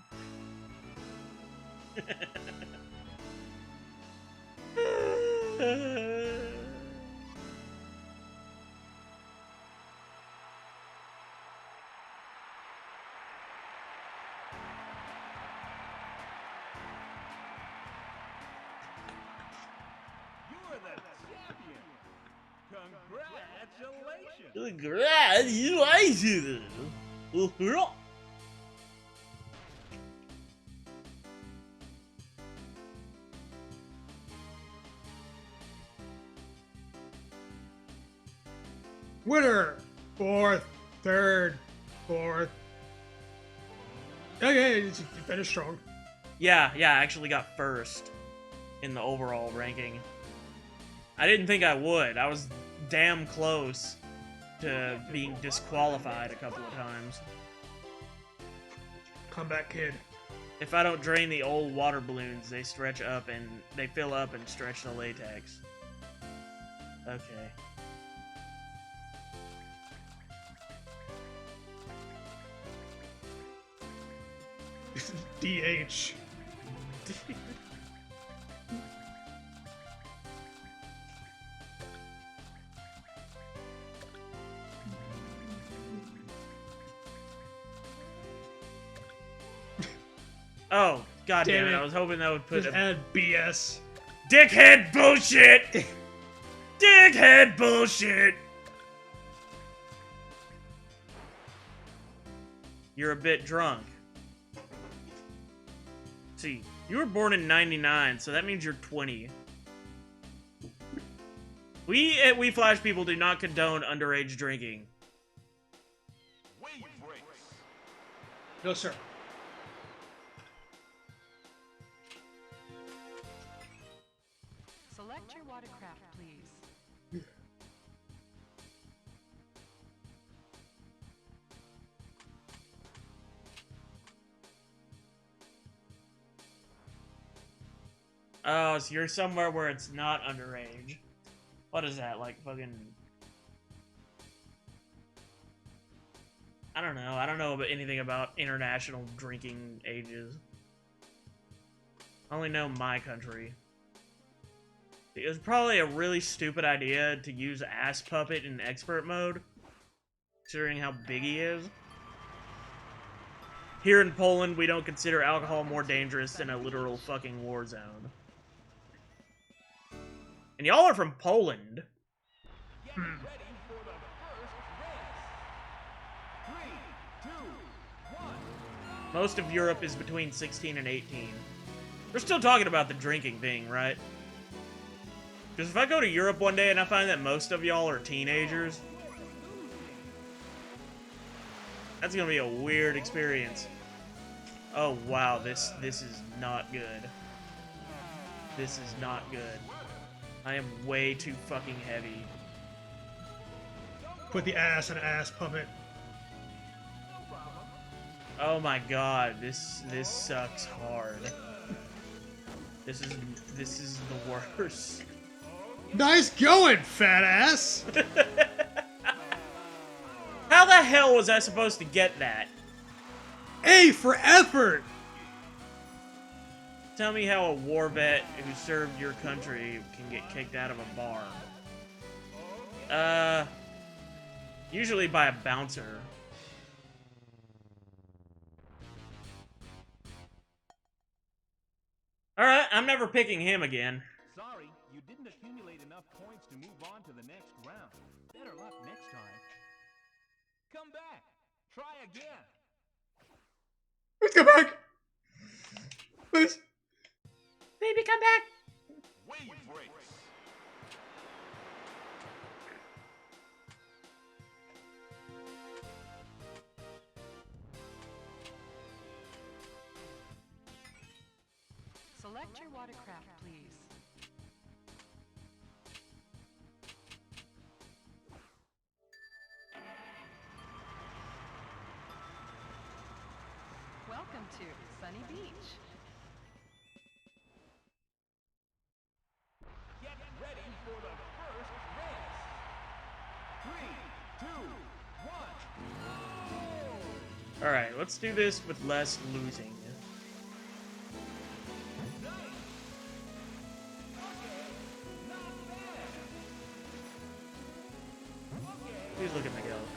You're the champion. Congratulations! Winner! Fourth, third, fourth. Okay, you finished strong. Yeah, I actually got first in the overall ranking. I didn't think I would. I was damn close to being disqualified a couple of times. Comeback kid. If I don't drain the old water balloons, they stretch up and they fill up and stretch the latex. Okay. DH. Oh, god damn Damn it. it. I was hoping that would put Just a add BS. dickhead bullshit! Dickhead bullshit! You're a bit drunk. See, you were born in 99, so that means you're 20. We at We Flash people do not condone underage drinking. No, sir. Select your watercraft, please. Oh, so you're somewhere where it's not underage. What is that, like fucking... I don't know. I don't know about anything about international drinking ages. I only know my country. It was probably a really stupid idea to use Ass Puppet in expert mode, considering how big he is. Here in Poland, we don't consider alcohol more dangerous than a literal fucking war zone. And y'all are from Poland. Get ready for the first race. 3, 2, 1. Most of Europe is between 16 and 18. We're still talking about the drinking thing, right? Because if I go to Europe one day and I find that most of y'all are teenagers, that's gonna be a weird experience. Oh wow, this is not good. This is not good. I am way too fucking heavy. Put the ass in ass puppet. Oh my god, this sucks hard. This is the worst. Nice going, fat ass! How the hell was I supposed to get that? A for effort! Tell me how a war vet who served your country can get kicked out of a bar. Usually by a bouncer. Alright, I'm never picking him again. Sorry, you didn't accumulate enough points to move on to the next round. Better luck next time. Come back. Try again. Let's go back! Please. Baby, come back! Wave race. Select your watercraft, please. Welcome to Sunny Beach. Get ready for the first race. 3, 2, 1. Alright, let's do this with less losing. Nice. Okay. Not bad. Okay. Please look at Miguel's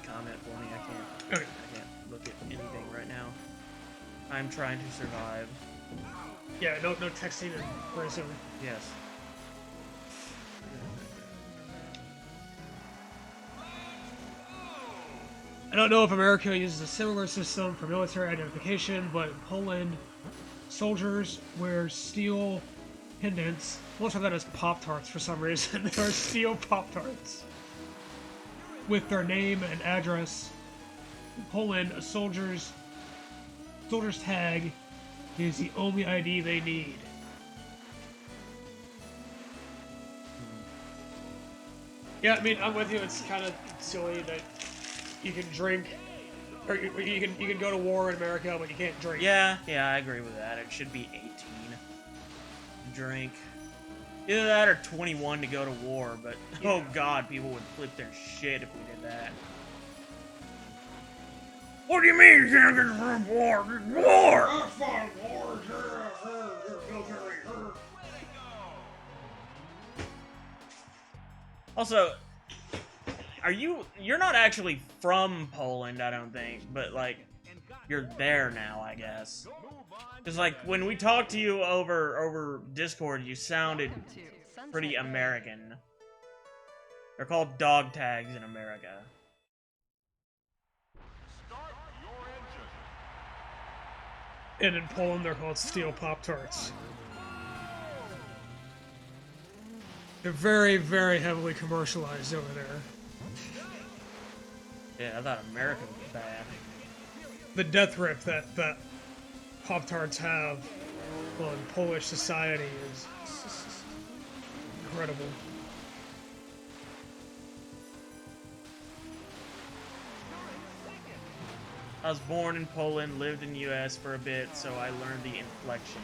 comment for me. Okay. I can't look at anything right now. I'm trying to survive. Yeah, no texting and Vrayse. Yes. I don't know if America uses a similar system for military identification, but in Poland, soldiers wear steel pendants. Most of that is Pop-Tarts for some reason. There are steel Pop-Tarts with their name and address. In Poland, a soldier's tag is the only ID they need. Yeah, I mean, I'm with you. It's kind of silly that you can drink, or you can go to war in America, but you can't drink. Yeah, I agree with that. It should be 18 to drink. Either that or 21 to go to war, but Yeah. oh god, people would flip their shit if we did that. What do you mean you can't get from war? War! I fought wars. Military. Also, you're not actually from Poland, I don't think, but like, you're there now, I guess. Because like, when we talked to you over Discord, you sounded Welcome to Sunset pretty Ridge. American. They're called dog tags in America. Start your engine. And in Poland, they're called steel Pop-Tarts. They're very, very heavily commercialized over there. Yeah, I thought America was bad. The death grip that Pop-Tarts have on Polish society is incredible. I was born in Poland, lived in the US for a bit, so I learned the inflection.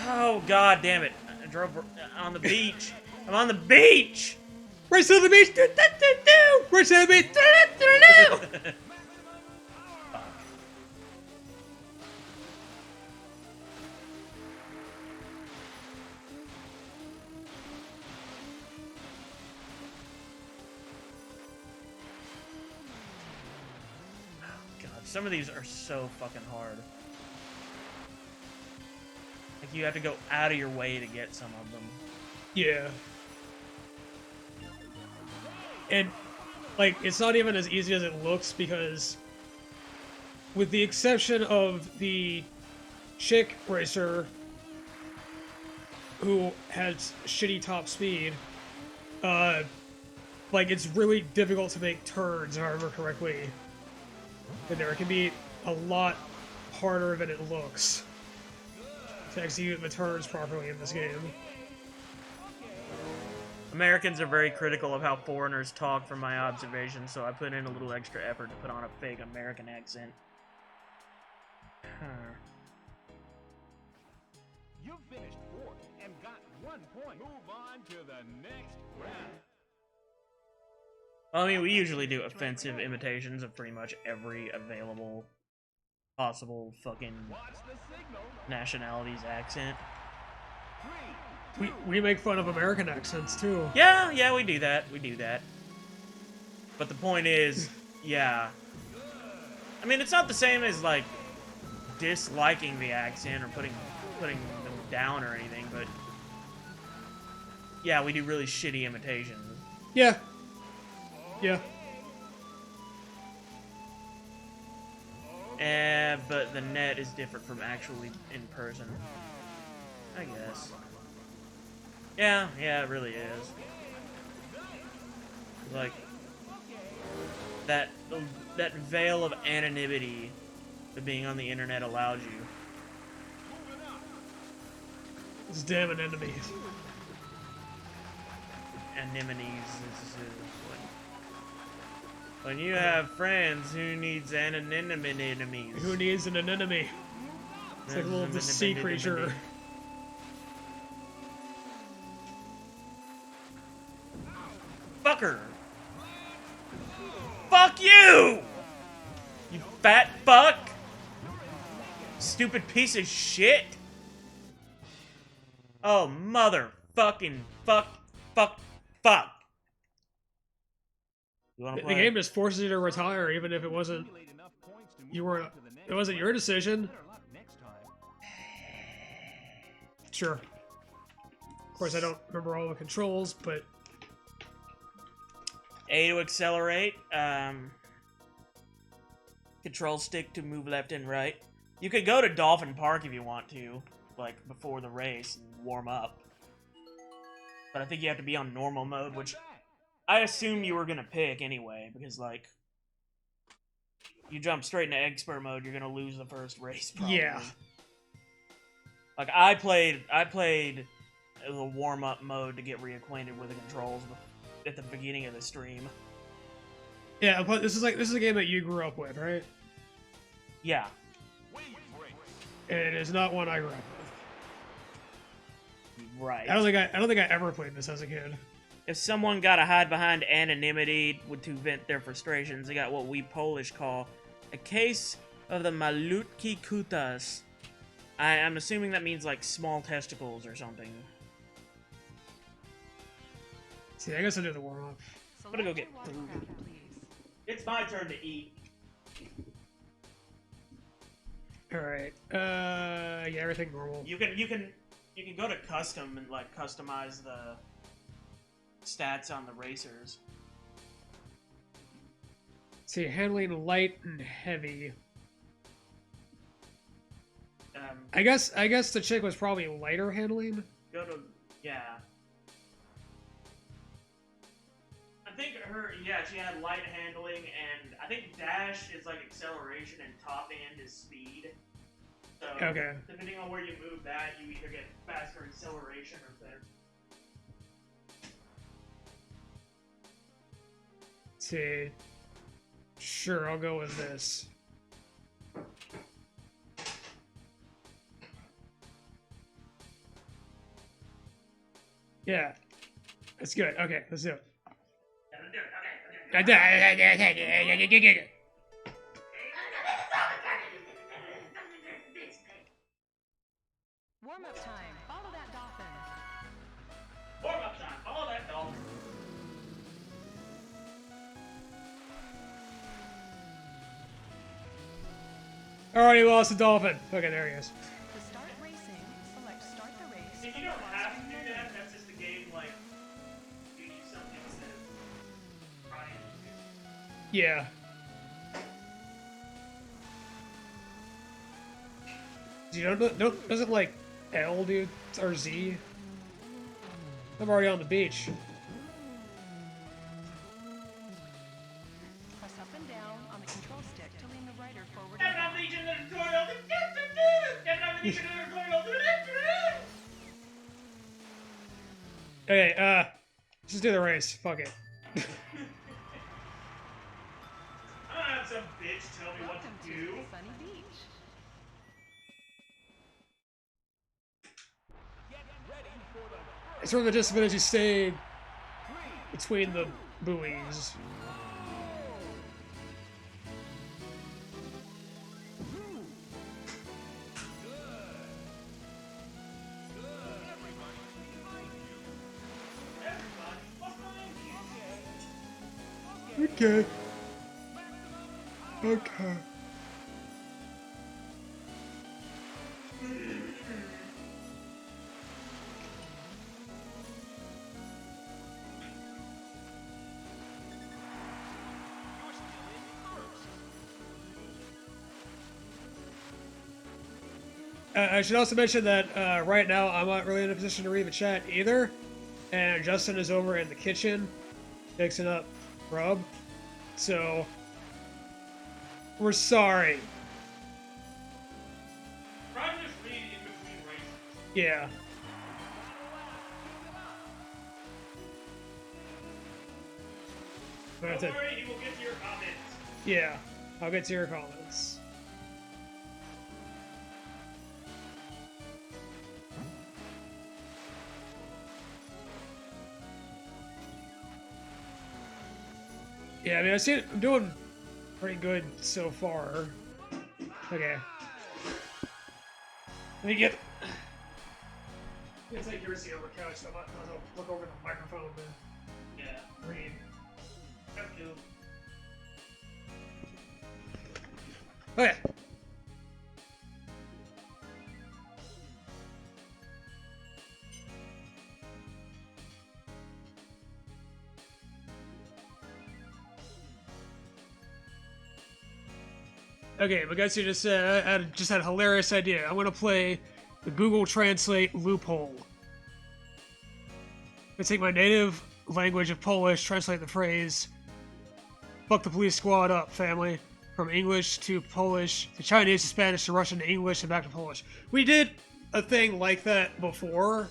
Oh god damn it. I drove on the beach. I'm on the beach! Race to the beach! Do, do, do, do. Race to the beach! Do, do, do, do. Fuck. God, some of these are so fucking hard. Like, you have to go out of your way to get some of them. Yeah. And, like, it's not even as easy as it looks because, with the exception of the chick racer who has shitty top speed, like, it's really difficult to make turns, if I remember correctly. And there, it can be a lot harder than it looks to execute the turns properly in this game. Americans are very critical of how foreigners talk from my observation, so I put in a little extra effort to put on a fake American accent. You've finished fourth and got 1 point. Move on to the next round. I mean, we usually do offensive imitations of pretty much every available possible fucking Watch the signal. nationality's accent. 3, We make fun of American accents too. Yeah, we do that. But the point is, yeah. I mean, it's not the same as, like, disliking the accent or putting them down or anything, but yeah, we do really shitty imitations. Yeah. Yeah. But the net is different from actually in person, I guess. Yeah, it really is. Like, that veil of anonymity that being on the internet allows you. These damn anemones. Anemones is when you have friends who needs anonymity. Who needs an anemone? It's like a little sea creature. Fucker! Fuck you! You fat fuck! Stupid piece of shit! Oh, motherfucking fuck. You wanna The play? game just forces you to retire, even if it wasn't accumulate enough points to move you were. on to the next It wasn't your decision. Better luck next time. Sure. course, I don't remember all the controls, but A to accelerate. Control stick to move left and right. You could go to Dolphin Park if you want to, like before the race and warm up. But I think you have to be on normal mode, which I assume you were gonna pick anyway, because like you jump straight into expert mode, you're gonna lose the first race. Probably. yeah. Like I played the warm up mode to get reacquainted with the controls at the beginning of the stream. Yeah, but this is a game that you grew up with, right? Yeah. And it is not one I grew up with. Right. I don't think I ever played this as a kid. If someone got to hide behind anonymity to vent their frustrations, they got what we Polish call a case of the malutki kutas. I'm assuming that means like small testicles or something. See, I guess I'll do the warm up. I'm gonna go get Select your food. watercraft, please. It's my turn to eat. All right. Yeah, everything normal. You can go to custom and like customize the stats on the racers. See, handling light and heavy. I guess the chick was probably lighter handling. Go to yeah. I think she had light handling, and I think dash is like acceleration and top end is speed. So Okay. depending on where you move that, you either get faster acceleration or better. See. Sure, I'll go with this. Yeah. That's good. Okay, let's do it. Warm up time. Follow that dolphin. Warm up time. Follow that dolphin. Already lost the dolphin. Okay, there he is. To start racing, select start the race. If you from don't the have to bottom do menu. that, that's just the game, like, you need something instead of trying to. Yeah. You don't doesn't like L do or Z? I'm already on the beach. Press up and down on the control stick to lean the rider forward. Kevin, I'm leading the tutorial. Kevin, I'm leading the tutorial. Okay, let's just do the race. Fuck it. I'm gonna have some bitch tell me what Welcome to to do. Sunny Beach. It's from the distance you stay between the buoys. Okay. Okay. I should also mention that right now I'm not really in a position to read the chat either, and Justin is over in the kitchen fixing up grub, so we're sorry. Try to just read in between races. Yeah. But Don't that's it. worry, he will get to your comments. Yeah, I'll get to your comments. Yeah, I mean, I'm doing pretty good so far. Okay. Let me get. It's like you're sitting on the couch, so I'm not gonna look over the microphone to Yeah. read. Have to. Okay. Okay, but guys, you just had a hilarious idea. I'm gonna play the Google Translate loophole. I take my native language of Polish, translate the phrase "fuck the police squad up, family," from English to Polish to Chinese to Spanish to Russian to English and back to Polish. We did a thing like that before.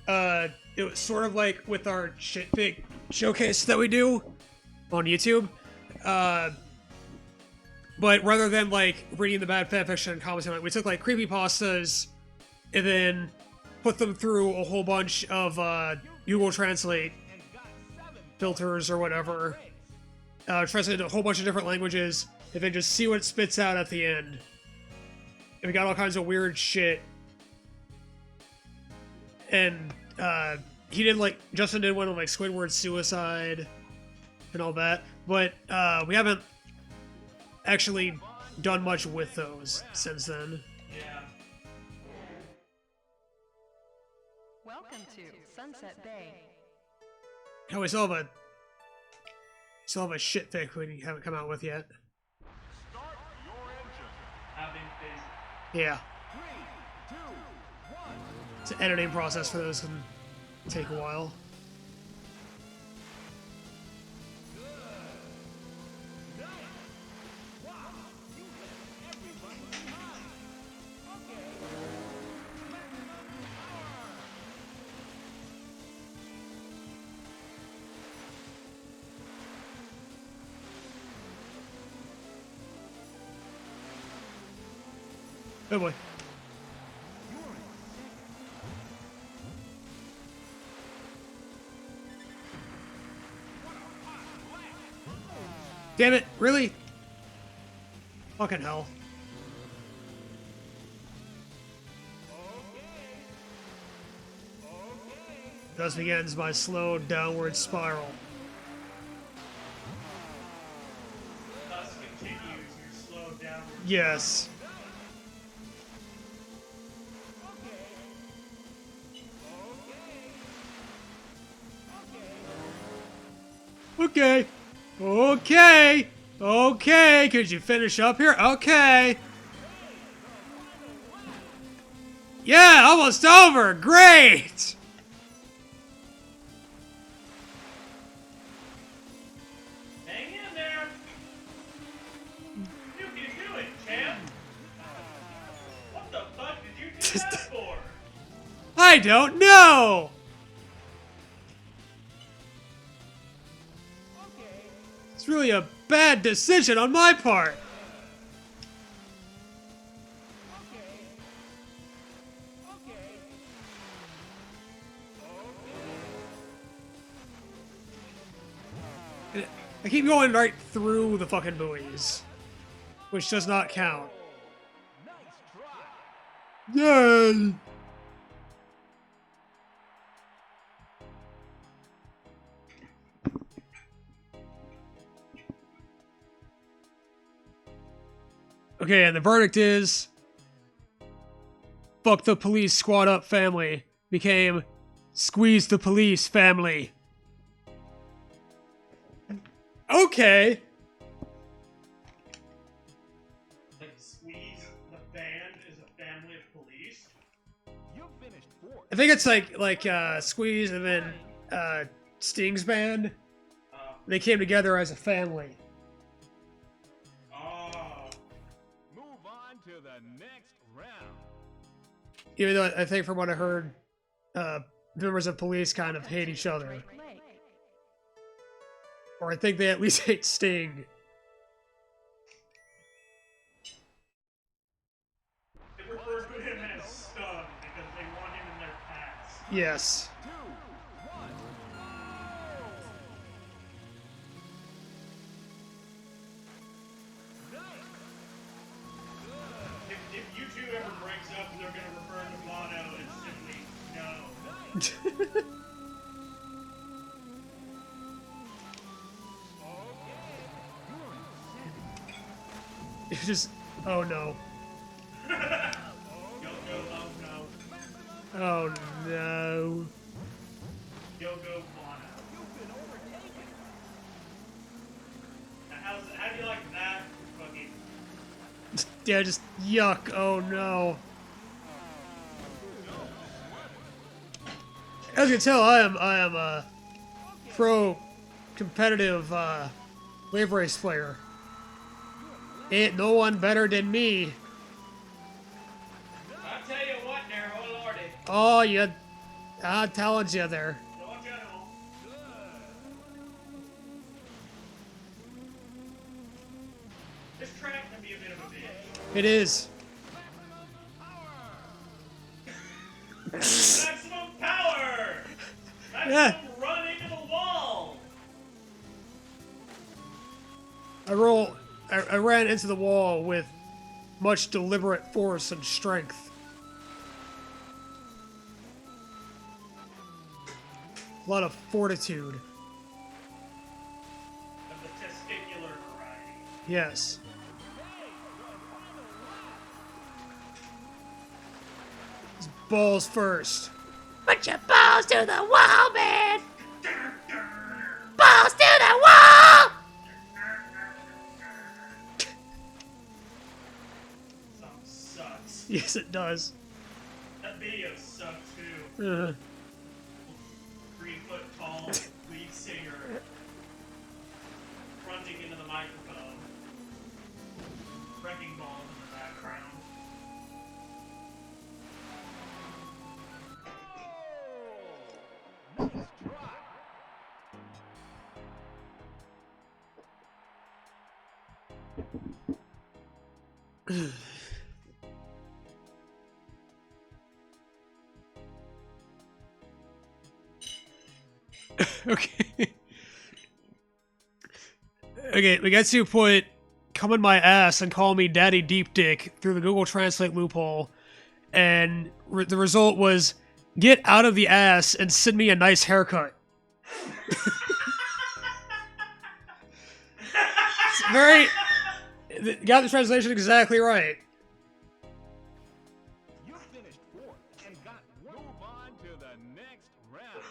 It was sort of like with our shitfig showcase that we do on YouTube. But rather than like reading the bad fanfiction and commenting on it, we took like creepypastas and then put them through a whole bunch of Google Translate filters or whatever. Translated a whole bunch of different languages and then just see what it spits out at the end. And we got all kinds of weird shit. And Justin did one on like Squidward's suicide and all that. But we haven't actually done much with those since then. Yeah. Welcome to Sunset Bay. Oh, we still have a shit fic we haven't come out with yet. Start your engine. Having been Yeah. 3, 2, 1. It's an editing process for those can take a while. Oh boy. Damn it, really? Fucking hell. Thus begins my slow downward spiral. thus continues your slow downward. Yes. Okay. Okay. Okay. Could you finish up here? Okay. Yeah, almost over. Great. Hang in there. You can do it, champ. What the fuck did you do that for? I don't know. It's really a bad decision on my part. I keep going right through the fucking buoys, which does not count. Yay! Okay, and the verdict is fuck the police squad up family became squeeze the police family. Okay. Like Squeeze the band is a family of police? You finished 4th. I think it's like Squeeze and then Sting's band. They came together as a family. Oh. Move on to the next round. Even though I think from what I heard, members of police kind of hate each other. Lake. Or I think they at least hate Sting. They refer to him as Stun because they want him in their packs. Yes. 2, 1. If you two ever breaks up and they're gonna refer to Mono, it's simply no. It's just, oh no. Yo go, oh no. Oh no. Yo go, Mono. Now, how do you like that fucking Yeah, just yuck. Oh no. As you can tell, I am a pro competitive wave race player. Ain't no one better than me. I tell you what, there, oh lordy. Oh, you, I'm telling you there. Don't you know? This track can be a bit of a bitch. It is. Maximum power! Maximum Yeah. run into the wall! I ran into the wall with much deliberate force and strength. A lot of fortitude. Of the testicular variety. Yes. It's balls first. Put your balls to the wall, man! Balls to the wall! Song sucks. Yes, it does. That video sucks too. 3-foot tall lead singer grunting into the microphone. Wrecking balls in the background. Nice try. Okay. Okay, we got to put come in my ass and call me Daddy Deep Dick through the Google Translate loophole, and the result was get out of the ass and send me a nice haircut. It's very. Got the translation exactly right. You finished fourth and got move on to the next round.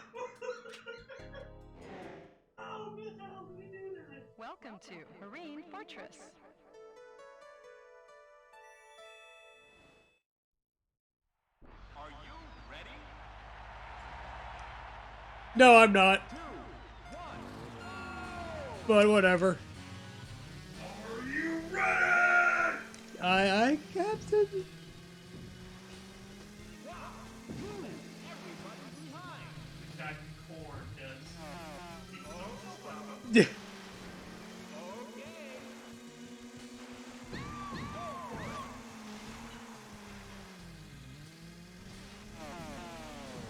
How the hell did we do that? Welcome to Marine Fortress. Are you ready? No, I'm not. 2, 1. But whatever. Are you ready? I Captain. Everybody behind. That corn does. Yeah. Okay.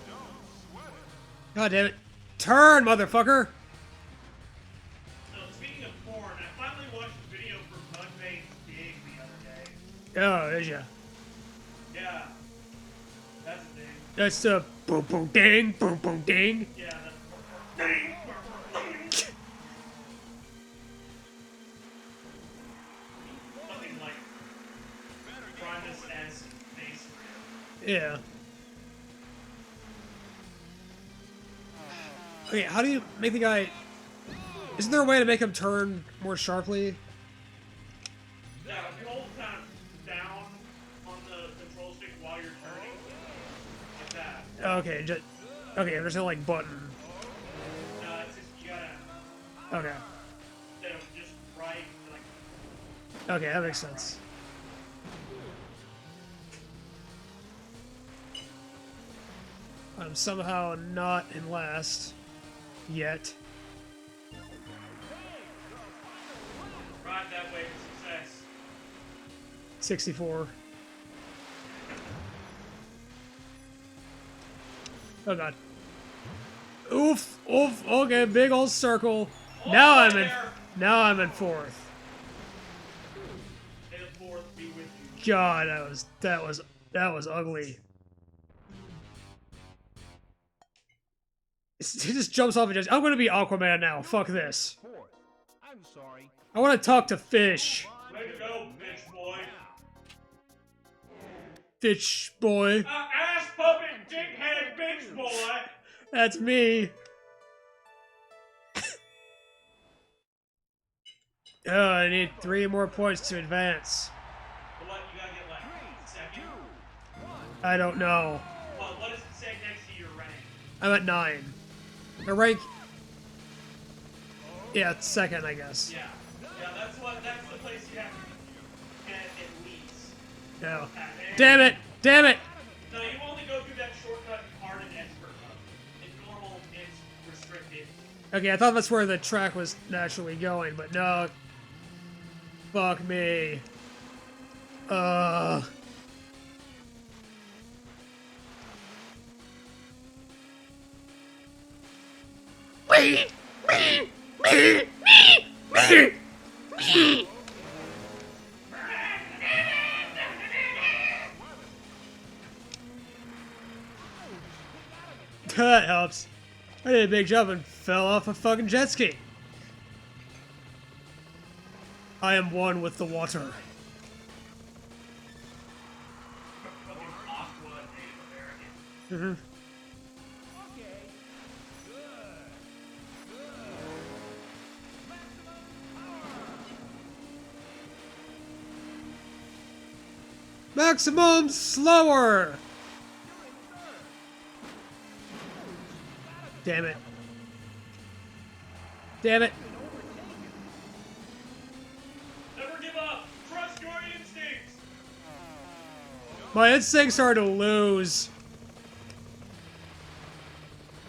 Don't sweat it. God damn it. Turn, motherfucker! So, speaking of porn, I finally watched a video for Mudvayne's Dig the other day. Oh, is ya? Yeah. That's the thing. That's the boom boom ding, boom boom ding. Yeah, that's something like Primus as face. Yeah. Okay, how do you make the guy... Isn't there a way to make him turn more sharply? Yeah, if you hold kind of down on the control stick while you're turning, like that. Okay, just... Okay, there's no, like, button. No, it's just, you gotta, Okay. instead of just right, like, Okay, that makes sense. I'm somehow not in last. Yet. ride that way to success. 64. Oh god. Oof, oof, okay, big old circle. Now I'm in fourth. May the fourth be with you. God, that was ugly. He just jumps off and just, I'm gonna be Aquaman now. Fuck this. Fourth. I'm sorry. I wanna talk to Fish. Way to go, bitch boy. Fish boy. Ass puppet, dickhead, bitch boy. That's me. Oh, I need 3 more points to advance. But like, I get like second? I don't know. Well, what does it say next to your rank? I'm at 9. My rank... Yeah, it's second, I guess. Yeah. Yeah, that's the place you have to get at least. Yeah. And Damn it! Damn it! no, you only go through that shortcut in hard and expert mode. In normal, it's restricted. Okay, I thought that's where the track was naturally going, but no. Fuck me. That helps. I did a big jump and fell off a fucking jet ski. I am one with the water. Fucking Aqua Native American. Mm-hmm. Maximum slower! Damn it. Damn it. Never give up. Trust your instincts. My instincts are to lose.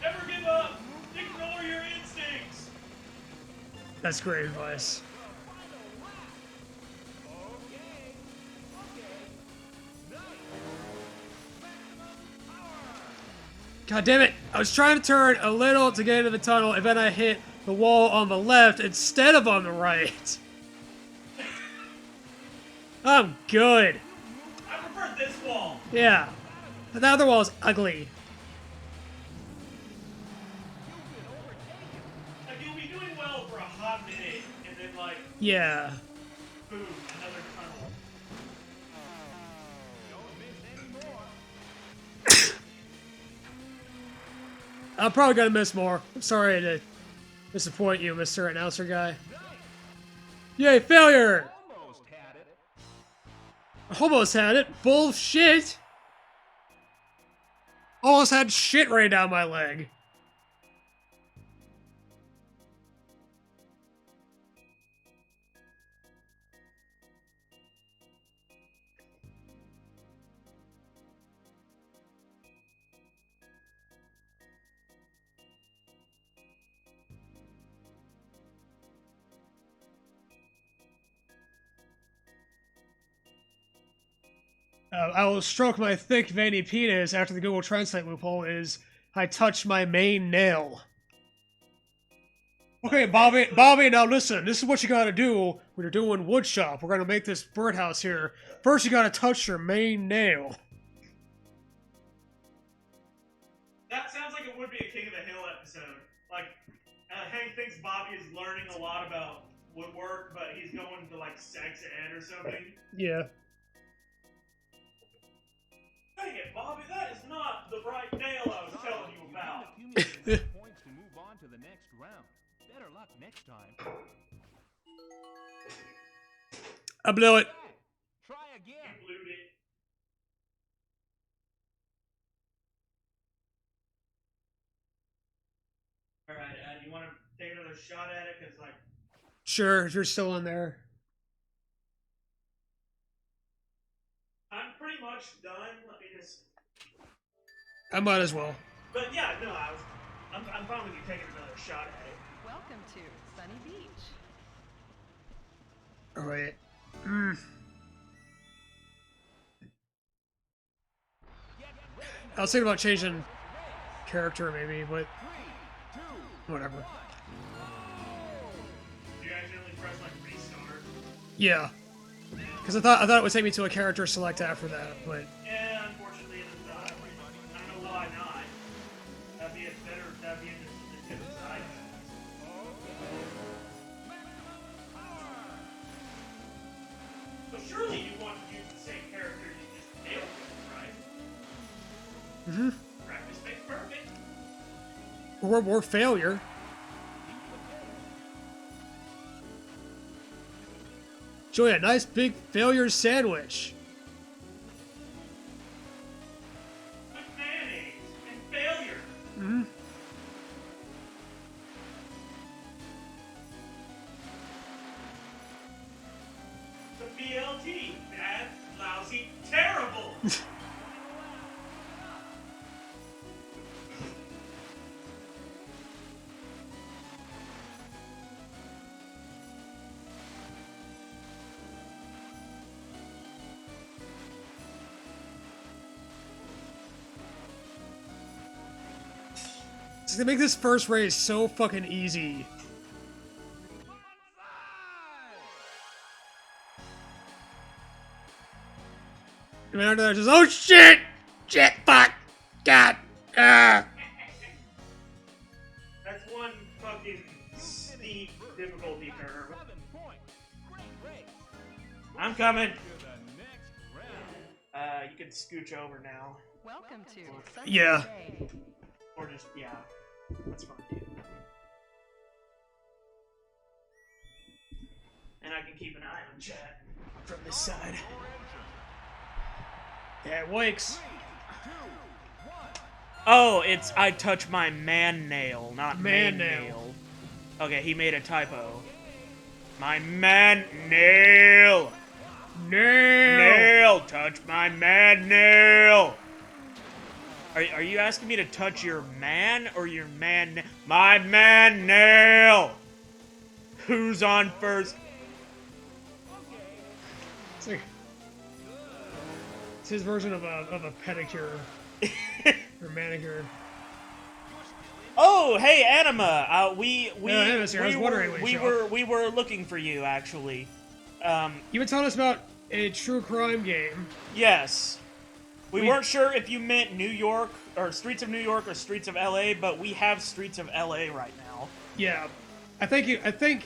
Never give up. Ignore your instincts. That's great advice. God damn it! I was trying to turn a little to get into the tunnel, and then I hit the wall on the left instead of on the right. I'm good. I prefer this wall. Yeah. But the other wall is ugly. Like, you'll be doing well for a hot minute, and then, like, Yeah. boom, another tunnel. I'm probably gonna miss more. I'm sorry to disappoint you, Mr. Announcer Guy. Yay, failure! Almost had it. Almost had it. Bullshit! Almost had shit rain down my leg. I will stroke my thick, veiny penis after the Google Translate loophole is I touch my main nail. Okay, Bobby, now listen. This is what you gotta do when you're doing woodshop. We're gonna make this birdhouse here. First, you gotta touch your main nail. That sounds like it would be a King of the Hill episode. Like, Hank thinks Bobby is learning a lot about woodwork, but he's going to, like, sex ed or something. Yeah. Dang it, Bobby, that is not the right nail I was telling you about. Accumulate enough points to move on to the next round. Better luck next time. I blew it. Try again. You blew it. Alright, you want to take another shot at it? Because, like, Sure, if you're still in there. I'm pretty much done. Let me just... I might as well. But yeah, no, I'm fine with you taking another shot at it. Welcome to Sunny Beach. Alright. I was thinking about changing character maybe, but whatever. You accidentally press like restart. Yeah. Because I thought it would take me to a character select after that, but Yeah, unfortunately, it's not. I don't know why not. That'd be in the Nintendo side. But surely you want to use the same character you just nailed with, right? Practice makes perfect. or more failure. Enjoy a nice big failure sandwich. They make this first race so fucking easy. And after that, just, oh shit! Shit, fuck! God! Ah! That's one fucking steep difficulty curve. 7 points. Great race. I'm coming. To the next round. You can scooch over now. Welcome to Sunday Yeah. Day. Or just, yeah. That's fine, too. And I can keep an eye on chat from this side. Yeah, it wakes. Oh, it's I touch my man nail, not Man main nail. nail. Okay, he made a typo. My man nail! Nail! Nail! Touch my man nail! Are you asking me to touch your man or your man? My man nail! Who's on first? It's like it's his version of a pedicure or manicure. Oh, hey, Anima. We Yeah, Anima's here. I was wondering when you showed up. we were looking for you actually. You've been telling us about a true crime game. Yes. We We- weren't sure if you meant New York or Streets of New York or Streets of LA, but we have Streets of LA right now. Yeah, I think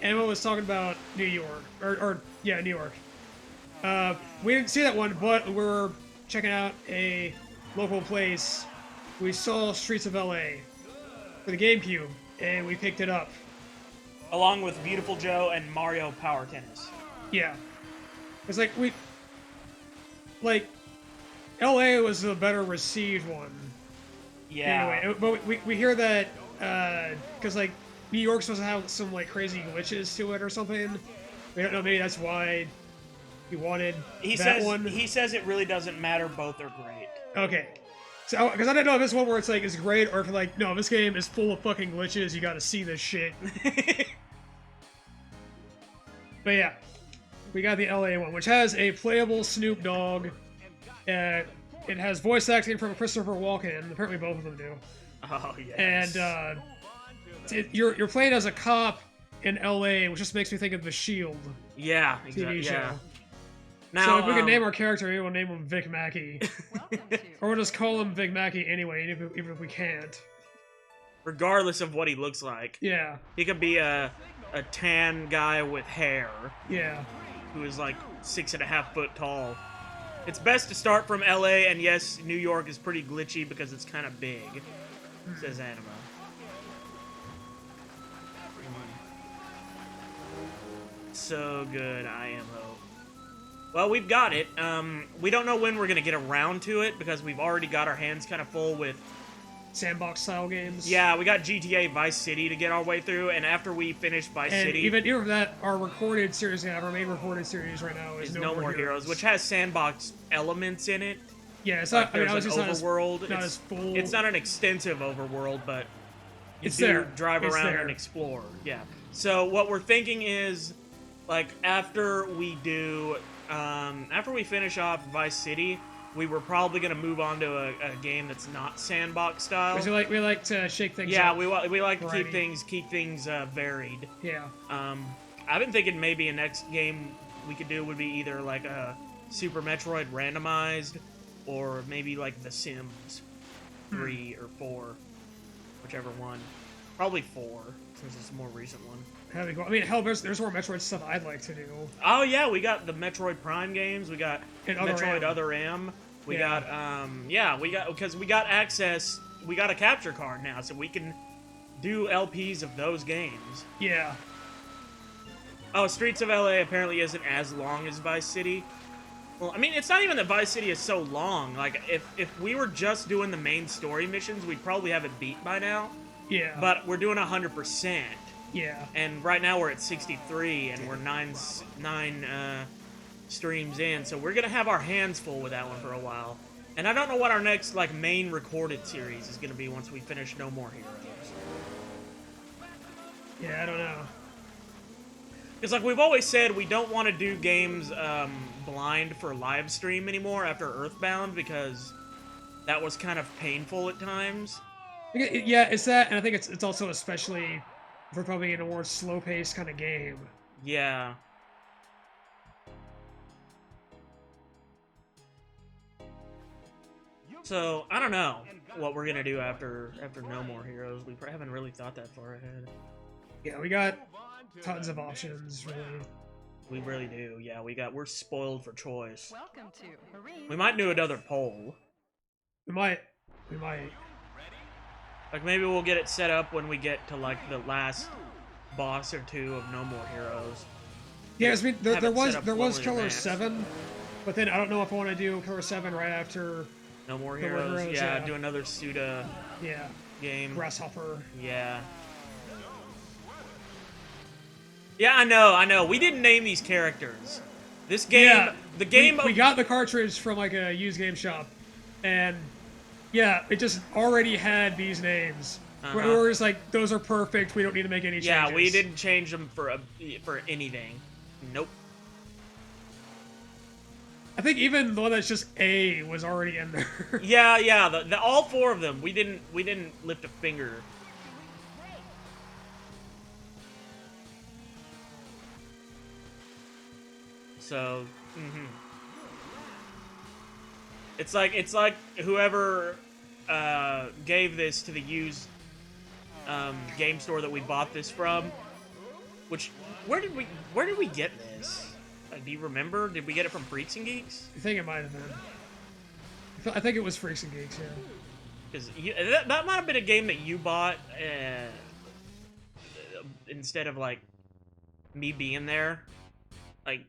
Emma was talking about New York or yeah, New York. We didn't see that one, but we were checking out a local place. We saw Streets of LA for the GameCube, and we picked it up. Along with Beautiful Joe and Mario Power Tennis. Yeah, it's like LA was the better received one. Yeah. Anyway, but we hear that because like New York's supposed to have some like crazy glitches to it or something. We don't know. Maybe that's why he wanted He that says one. he says it really doesn't matter. Both are great. Okay. So, because I didn't know if this one where it's like is great or if like no, this game is full of fucking glitches. You got to see this shit. But yeah, we got the LA one, which has a playable Snoop Dogg. It has voice acting from Christopher Walken. Apparently, both of them do. Oh yes. And you're playing as a cop in LA, which just makes me think of The Shield yeah, TV exactly. show. Yeah. Now, So if we can name our character, maybe we'll name him Vic Mackey, Welcome to or we'll just call him Vic Mackey anyway, even if we can't. regardless of what he looks like, Yeah, he could be a tan guy with hair yeah. who is like 6.5 foot tall. It's best to start from LA, and yes, New York is pretty glitchy because it's kind of big, says Anima. So good, IMO. Well, we've got it. We don't know when we're gonna get around to it because we've already got our hands kind of full with. Sandbox style games. Yeah, we got GTA Vice City to get our way through, and after we finish Vice And City, even for that, our recorded series, our main recorded series right now is No More Heroes, which has sandbox elements in it. yeah, it's Like not. I mean, there's it's an just overworld. not as full. It's not an extensive overworld, but you It's do there. drive It's around there. and explore. Yeah. So what we're thinking is, like, after we finish off Vice City, we were probably gonna move on to a game that's not sandbox style. Because we like to shake things Yeah, up. we like to Variety. keep things varied. Yeah. I've been thinking maybe a next game we could do would be either like a Super Metroid randomized, or maybe like The Sims 3 or 4, whichever one. Probably 4, since it's a more recent one. That'd be cool. I mean, hell, there's more Metroid stuff I'd like to do. Oh yeah, we got the Metroid Prime games. We got And Other Metroid M. Other M. We Yeah. got because we got access. We got a capture card now, so we can do LPs of those games. Yeah. Oh, Streets of LA apparently isn't as long as Vice City. Well, I mean, it's not even that Vice City is so long. Like, if we were just doing the main story missions, we'd probably have it beat by now. Yeah. But we're doing 100%. yeah. And right now we're at 63, and we're streams in, so we're gonna have our hands full with that one for a while. And I don't know what our next, like, main recorded series is gonna be once we finish No More Heroes. Yeah, I don't know. Because, like, we've always said, we don't want to do games blind for live stream anymore after Earthbound, because that was kind of painful at times. Yeah, it's that, and I think it's also especially for probably in a more slow-paced kind of game. Yeah. So, I don't know what we're gonna do after No More Heroes. We haven't really thought that far ahead. Yeah, we got tons of options, really. We really do. Yeah, we're spoiled for choice. Welcome to Marine. We might do another poll. We might. Like, maybe we'll get it set up when we get to, like, the last boss or two of No More Heroes. Yeah, I mean, there was well in Killer advance. 7, but then I don't know if I want to do Killer 7 right after. No More No More Heroes. Heroes, Yeah, yeah. do another Suda Yeah, game. Grasshopper. Yeah. Yeah, I know. We didn't name these characters. This game, Yeah, the game we got the cartridge from like a used game shop, and yeah, it just already had these names. Uh-huh. We were just like, those are perfect. We don't need to make any changes. Yeah, we didn't change them for anything. Nope. I think even the one that's just A was already in there. Yeah. The all four of them. We didn't lift a finger. So, it's like whoever gave this to the used game store that we bought this from. Which where did we get this? Like, do you remember? Did we get it from Freaks and Geeks? I think it might have been. I think it was Freaks and Geeks, yeah. Because that might have been a game that you bought instead of like me being there. Like.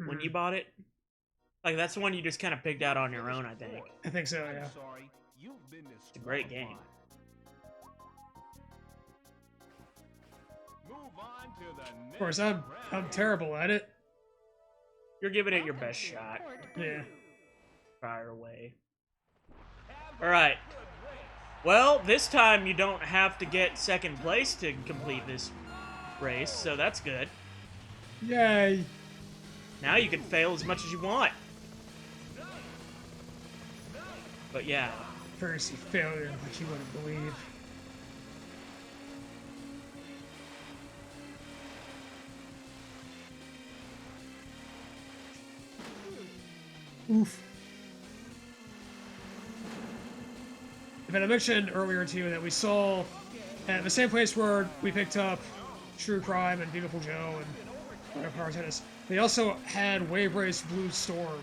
When you bought it? Like, that's the one you just kind of picked out on your own, I think. I think so, yeah. Sorry, you've been It's a great game. Move on to the next Of course, I'm terrible at it. You're giving it your best shot. Yeah. Fire away. Alright. Well, this time you don't have to get second place to complete this race, so that's good. Yay. Now you can fail as much as you want. But yeah. First failure, which you wouldn't believe. Oof. But I mentioned earlier too that we saw at the same place where we picked up True Crime and Beautiful Joe and Mario Kart Tennis. They also had Vrayse Blue Storm.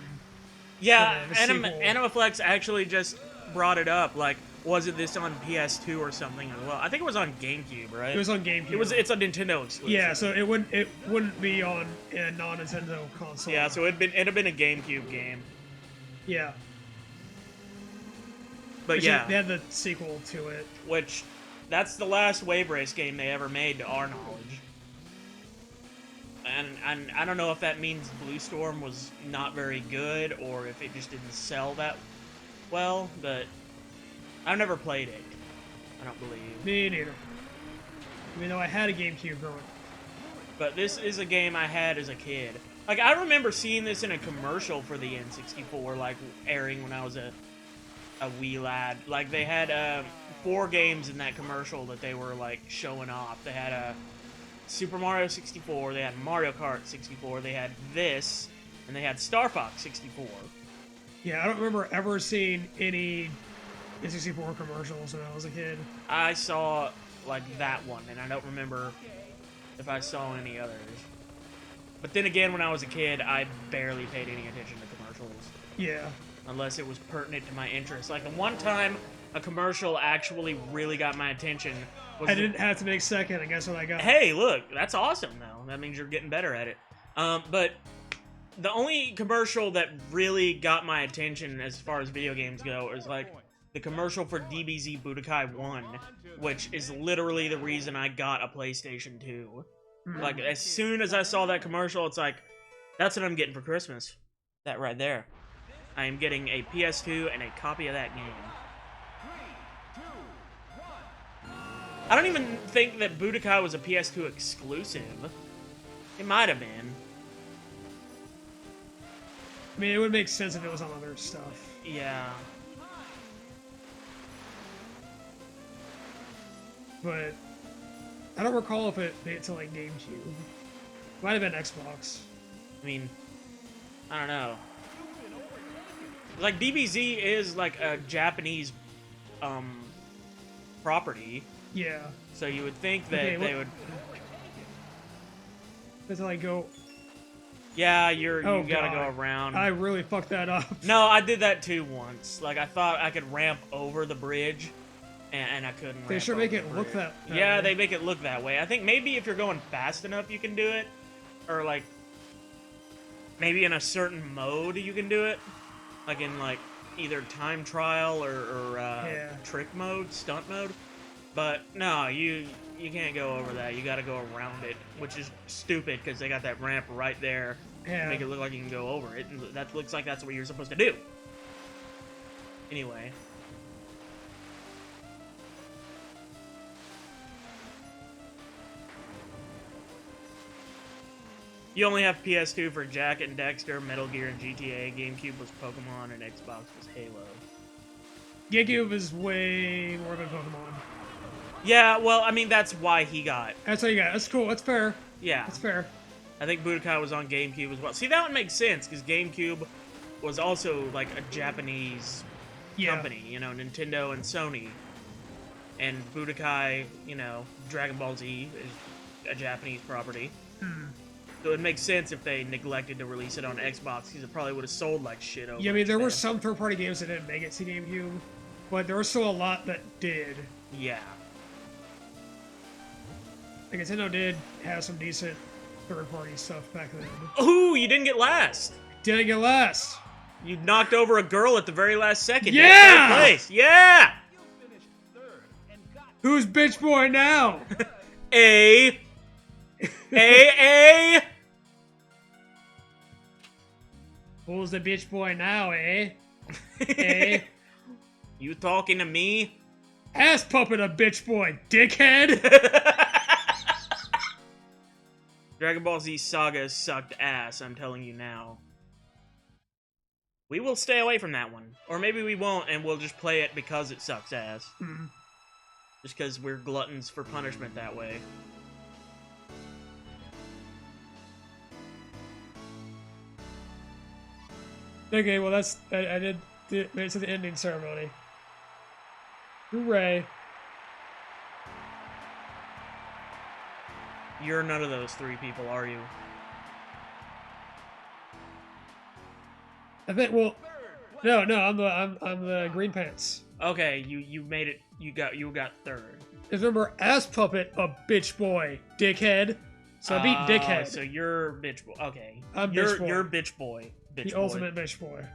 Yeah, the sequel. Animaflex actually just brought it up. Like, wasn't this on PS2 or something as well? I think it was on GameCube, right? It was on GameCube. It's a Nintendo exclusive. Yeah, so it wouldn't be on a non-Nintendo console. Yeah, so it'd have been a GameCube game. Yeah. But yeah, They had the sequel to it. which that's the last Wave Race game they ever made, to our knowledge. And I don't know if that means Blue Storm was not very good or if it just didn't sell that well, but I've never played it. I don't believe. Me neither. Even though I had a GameCube growing up. But this is a game I had as a kid. Like, I remember seeing this in a commercial for the N64, like, airing when I was a wee lad. Like, they had 4 games in that commercial that they were, like, showing off. They had a Super Mario 64, they had Mario Kart 64, they had this, and they had Star Fox 64. Yeah, I don't remember ever seeing any N64 commercials when I was a kid. I saw, like, that one, and I don't remember if I saw any others. But then again, when I was a kid, I barely paid any attention to commercials. Yeah. Unless it was pertinent to my interest. Like, the one time a commercial actually really got my attention was... I didn't have to make second, and guess what I got? Hey, look, that's awesome, though. That means you're getting better at it. But the only commercial that really got my attention as far as video games go is, like, the commercial for DBZ Budokai 1, which is literally the reason I got a PlayStation 2. Like, as soon as I saw that commercial, it's like, That's what I'm getting for Christmas. That right there. I am getting a PS2 and a copy of that game. I don't even think that Budokai was a PS2 exclusive. It might have been. I mean, it would make sense if it was on other stuff. Yeah. But I don't recall if it made it to like GameCube. Might have been Xbox. I mean, I don't know. Like, DBZ is like a Japanese property. Yeah. So you would think that Okay, they would. Does it like go? Yeah, you Oh, gotta God. go around. I really fucked that up. No, I did that too once. Like, I thought I could ramp over the bridge, and I couldn't. They ramp sure over make the it look bridge. that Yeah, way. they make it look that way. I think maybe if you're going fast enough, you can do it, or like maybe in a certain mode you can do it, like in like either time trial or Yeah. trick mode, stunt mode. But no, you can't go over that. You got to go around it, which is stupid because they got that ramp right there. Yeah. Make it look like you can go over it, and that looks like that's what you're supposed to do. Anyway. You only have PS2 for Jack and Dexter, Metal Gear, and GTA. GameCube was Pokemon, and Xbox was Halo. GameCube is way more than Pokemon. Yeah, well, I mean, that's why he got. That's what you got. That's cool. That's fair. Yeah. That's fair. I think Budokai was on GameCube as well. See, that would make sense, because GameCube was also, like, a Japanese company. You know, Nintendo and Sony. And Budokai, you know, Dragon Ball Z is a Japanese property. So it makes sense if they neglected to release it on Xbox, because it probably would have sold like shit over. Yeah, I mean, there were there. some third-party games that didn't make it to GameCube, but there were still a lot that did. Yeah. Like, Nintendo did have some decent third-party stuff back then. Ooh, you didn't get last. Didn't get last. You knocked over a girl at the very last second. Yeah! Third place. Yeah! You finished third and got Who's bitch boy now? A. A. Who's the bitch boy now, eh? Eh? You talking to me? Ass puppet a bitch boy, dickhead! Dragon Ball Z Saga sucked ass, I'm telling you now. We will stay away from that one. Or maybe we won't, and we'll just play it because it sucks ass. Just because we're gluttons for punishment that way. Okay, well that's I did made it to the ending ceremony. Hooray! You're none of those three people, are you? I think. Well, no, I'm the green pants. Okay, you made it. You got third. Just remember, ass puppet a bitch boy, dickhead. So I beat dickhead. So you're bitch boy. Okay. I'm you're, bitch boy. You're bitch boy. Bitch The boy. ultimate bitch boy.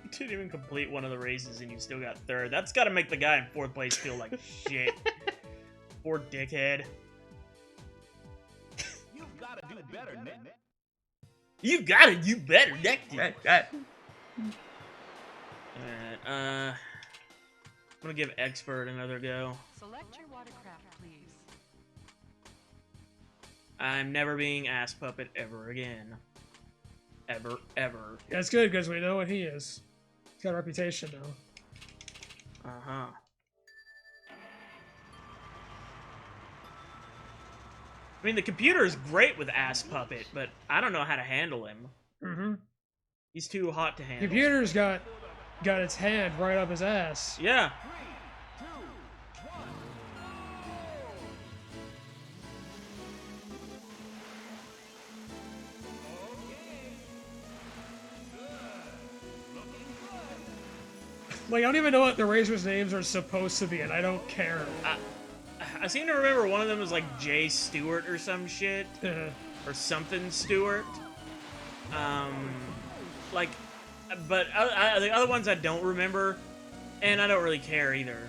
You didn't even complete one of the races and you still got third. That's got to make the guy in fourth place feel like shit. Poor dickhead. You've got to do better, Nick. You gotta do better next time. Alright, I'm gonna give Expert another go. Select your watercraft, please. I'm never being ass puppet ever again. Ever, ever. That's good because we know what he is. He's got a reputation now. Uh-huh. I mean, the computer is great with ass puppet, but I don't know how to handle him. Mm-hmm. He's too hot to handle. Computer's got its hand right up his ass. Yeah. 3, 2, 1. Like, I don't even know what the Razor's names are supposed to be, and I don't care. I seem to remember one of them was like Jay Stewart or some shit. Uh, Or something Stewart. Like, but the other ones I don't remember, and I don't really care either.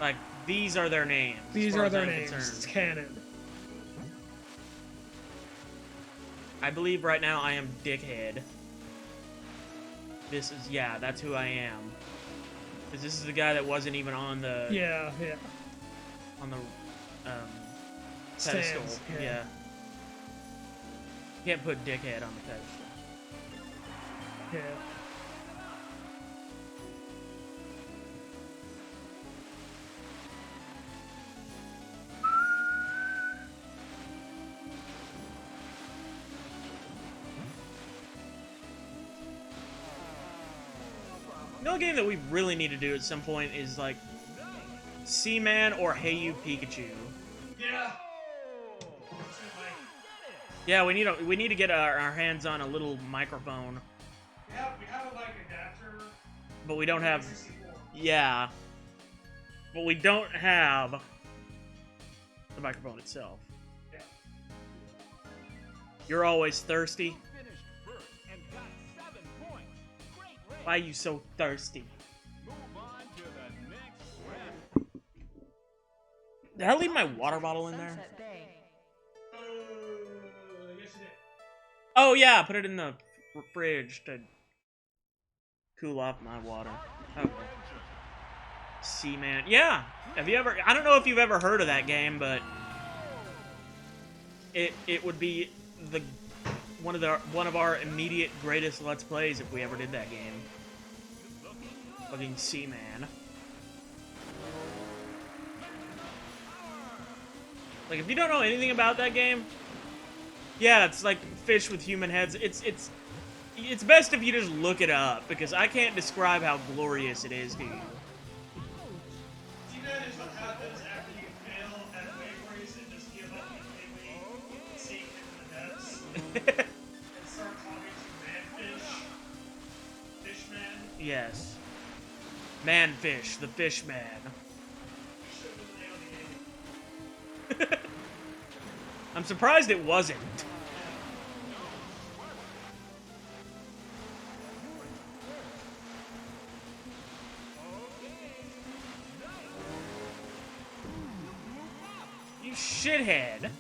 Like, these are their names. as These far are as their I'm names. concerned. It's canon. I believe right now I am Dickhead. This is, yeah, that's who I am. Because this is the guy that wasn't even on the... Yeah, yeah. On the, pedestal. Stands, Yeah. yeah. Can't put Dickhead on the pedestal. Yeah. Another game that we really need to do at some point is like Seaman or Hey You Pikachu. Yeah. Yeah, we need to get our hands on a little microphone, We have a mic adapter. but we don't have. 64. Yeah, but we don't have the microphone itself. Yeah. You're always thirsty. Finished first and got 7 points. Great race. Why are you so thirsty? Move on to the next round. Did I leave my water bottle in there? Sunset Bay. Yes, you did. Oh yeah, put it in the fridge to cool off my water. Okay. Seaman. Yeah. Have you ever? I don't know if you've ever heard of that game, but it would be the one of our immediate greatest Let's Plays if we ever did that game. Fucking Seaman. Like, if you don't know anything about that game, yeah, it's like fish with human heads. It's best if you just look it up, because I can't describe how glorious it is to you. Seaman is what happens after you fail at Vrayse and just give up completely, sink into the depths, and start talking to manfish, fishman. Yes. Manfish, the fish man. Should have been the name of the game. I'm surprised it wasn't. You shithead.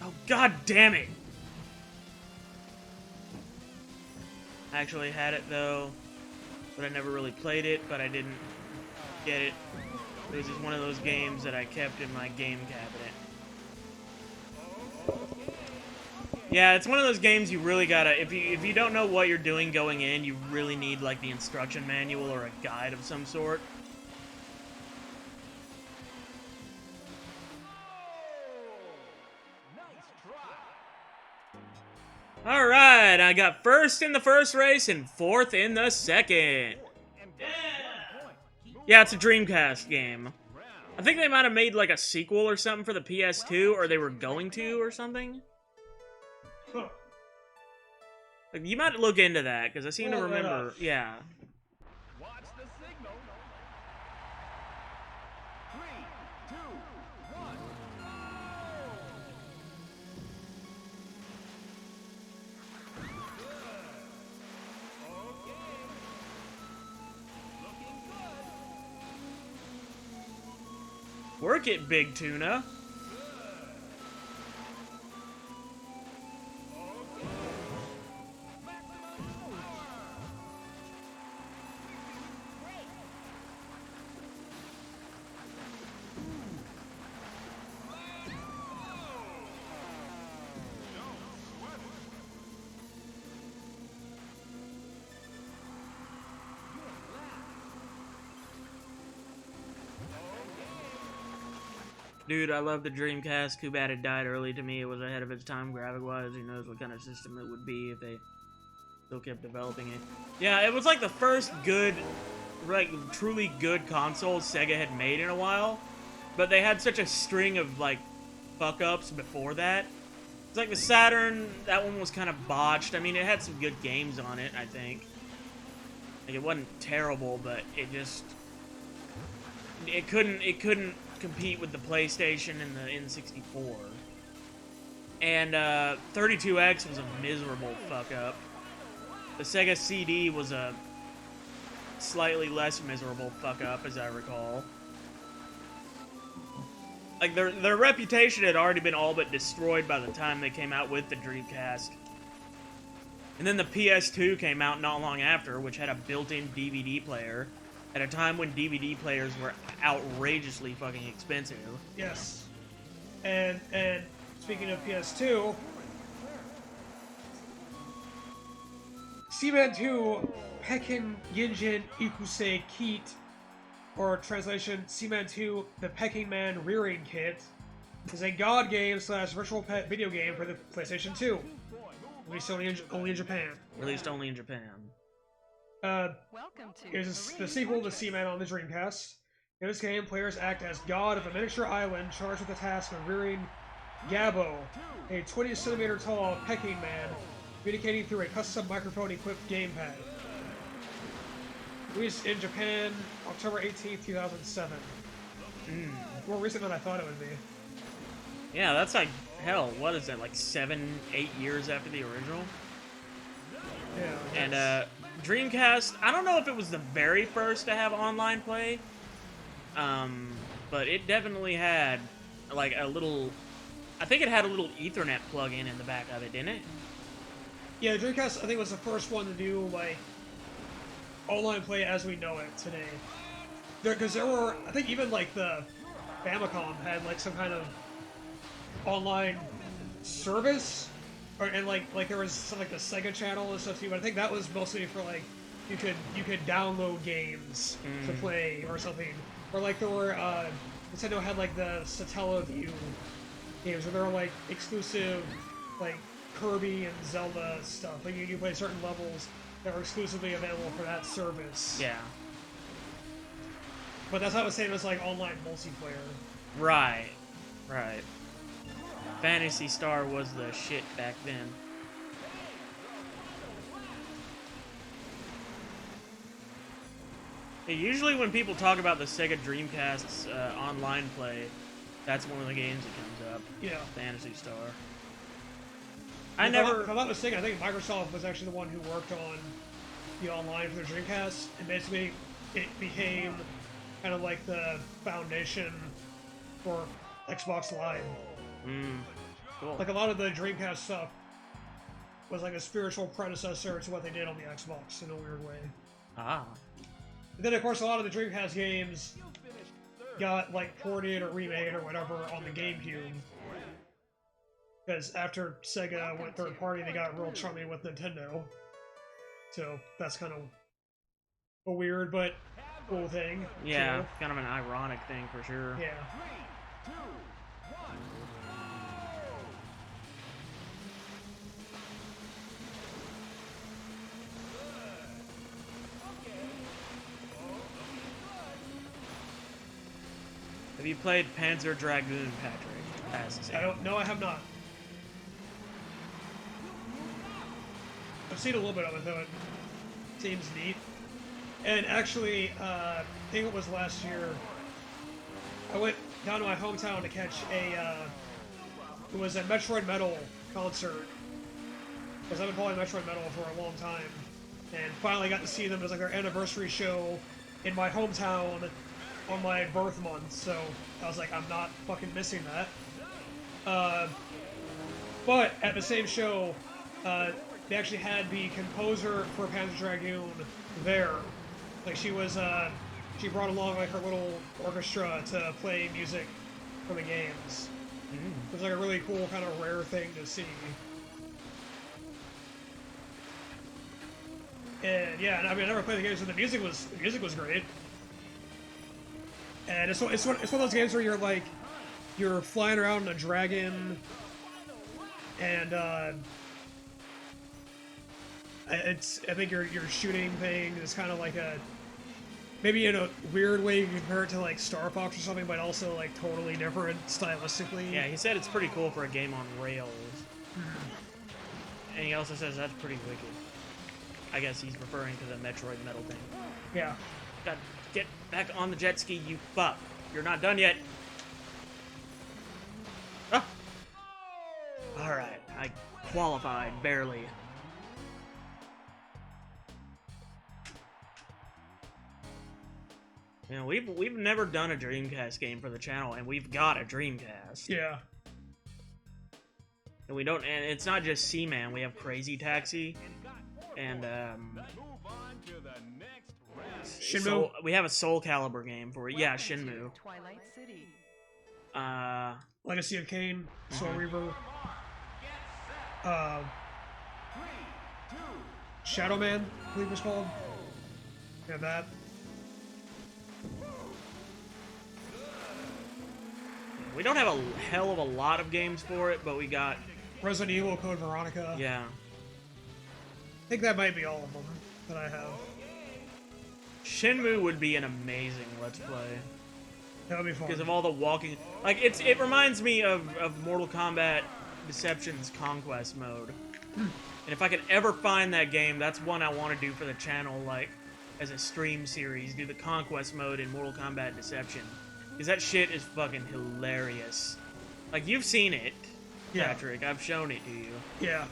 Oh, god damn it. I actually had it though, but I never really played it, but I didn't get it. It was just one of those games that I kept in my game cabinet. Yeah, it's one of those games you really gotta, if you don't know what you're doing going in, you really need like the instruction manual or a guide of some sort. Alright, I got first in the first race and fourth in the second. Yeah, it's a Dreamcast game. I think they might have made like a sequel or something for the PS2, or they were going to or something. Huh. Like, you might look into that, because I seem to Well, right remember, off. yeah. Watch the signal. 3, 2, 1. Okay. Looking good. Work it, Big Tuna. Dude, I love the Dreamcast. Too bad it died early to me. It was ahead of its time graphic-wise. Who knows what kind of system it would be if they still kept developing it. Yeah, it was like the first good, like, truly good console Sega had made in a while. But they had such a string of, like, fuck-ups before that. It's like the Saturn, that one was kind of botched. I mean, it had some good games on it, I think. Like, it wasn't terrible, but it just... It couldn't compete with the PlayStation and the N64. And 32X was a miserable fuck up. The Sega CD was a slightly less miserable fuck up, as I recall. Like, their reputation had already been all but destroyed by the time they came out with the Dreamcast. And then the PS2 came out not long after, which had a built-in DVD player, at a time when DVD players were outrageously fucking expensive. Yes. And speaking of PS2, Seaman 2 Pekin Yinjin Ikusei Kit, or translation, Seaman 2 The Peking Man Rearing Kit, is a god game / virtual pet video game for the PlayStation 2. Released only in Japan. Released only in Japan. Welcome to It is the sequel to Seaman on the Dreamcast. In this game, players act as god of a miniature island charged with the task of rearing Gabo, a 20-centimeter tall Peking man, communicating through a custom microphone-equipped gamepad. Released in Japan, October 18th, 2007. More recent than I thought it would be. Yeah, that's like, hell, what is that, like 7, 8 years after the original? Yeah. And, Dreamcast, I don't know if it was the very first to have online play, but it definitely had, like, a little, I think it had a little Ethernet plug-in in the back of it, didn't it? Yeah, the Dreamcast, I think, was the first one to do, like, online play as we know it today. Because there were, I think even, like, the Famicom had, like, some kind of online service, and like there was some, like, the Sega channel and stuff too, but I think that was mostly for, like, you could download games to play or something. Or, like, there were, Nintendo had, like, the Satellaview games where there were, like, exclusive, like, Kirby and Zelda stuff. Like, you play certain levels that were exclusively available for that service. Yeah. But that's not the same as, like, online multiplayer. Right. Right. Phantasy Star was the shit back then. Yeah, usually when people talk about the Sega Dreamcast's online play, that's one of the games that comes up. Yeah. Phantasy Star. If I'm not mistaken, I think Microsoft was actually the one who worked on the online for the Dreamcast, and basically it became kind of like the foundation for Xbox Live. Cool. Like, a lot of the Dreamcast stuff was like a spiritual predecessor to what they did on the Xbox in a weird way. Ah. And then, of course, a lot of the Dreamcast games got, like, ported or remade or whatever on the GameCube. Because after Sega went third party, they got real chummy with Nintendo. So that's kind of a weird but cool thing. Yeah, too. kind of an ironic thing for sure. Yeah. 3, 2, 1. Have you played Panzer Dragoon, Patrick? As No, I have not. I've seen a little bit of it, though. It seems neat. And actually, I think it was last year, I went down to my hometown to catch it was a Metroid Metal concert. Because I've been following Metroid Metal for a long time. And finally got to see them as, like, their anniversary show in my hometown on my birth month. So I was like, I'm not fucking missing that. But at the same show, they actually had the composer for Panzer Dragoon there. Like, she was, she brought along, like, her little orchestra to play music for the games. It was, like, a really cool, kind of rare thing to see. And yeah, I mean, I never played the games, so the music was great. And it's one of those games where you're flying around a dragon, and I think you're shooting things. It's kind of like maybe in a weird way you can compare it to, like, Star Fox or something, but also, like, totally different stylistically. Yeah, he said it's pretty cool for a game on rails. And he also says that's pretty wicked. I guess he's referring to the Metroid Metal thing. Yeah. God, get back on the jet ski, you fuck. You're not done yet. Ah. Alright, I qualified, barely. You know, we've never done a Dreamcast game for the channel, and we've got a Dreamcast. Yeah. And we don't, and it's not just Seaman, we have Crazy Taxi, and, Move on to the next round. Shenmue. we have a Soul Calibur game for it. Yeah, Shenmue. Twilight City. Legacy of Kain, Soul Mhm. Reaver, Get set. 3, 2, Shadow Man, I believe it's called. Yeah, that. We don't have a hell of a lot of games for it, but we got, Resident Evil, Code Veronica. yeah. I think that might be all of them that I have. Shenmue would be an amazing Let's Play. That would be fun. Because of all the walking, like it reminds me of Mortal Kombat Deception's Conquest mode. And if I could ever find that game, that's one I want to do for the channel, like as a stream series, do the Conquest mode in Mortal Kombat Deception. Because that shit is fucking hilarious. Like, you've seen it, Yeah. Patrick. I've shown it to you. Yeah.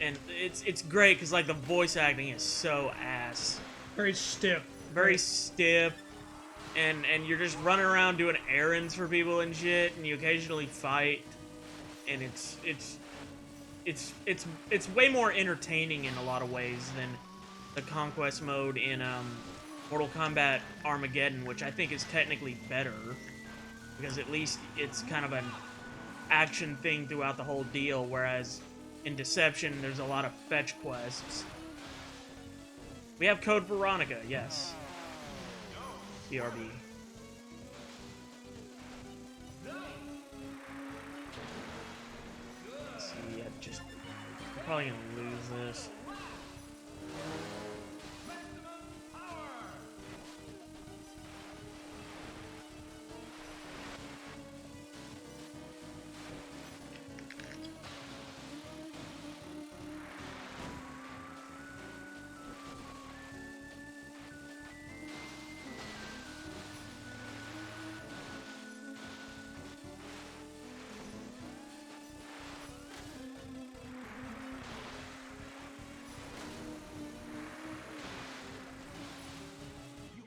And it's great because, like, the voice acting is so ass. Very stiff. Very stiff. And you're just running around doing errands for people and shit, and you occasionally fight. And it's way more entertaining in a lot of ways than the Conquest mode in Mortal Kombat Armageddon, which I think is technically better, because at least it's kind of an action thing throughout the whole deal, whereas in Deception there's a lot of fetch quests. We have Code Veronica, yes. BRB. Let's see, I'm probably gonna lose this.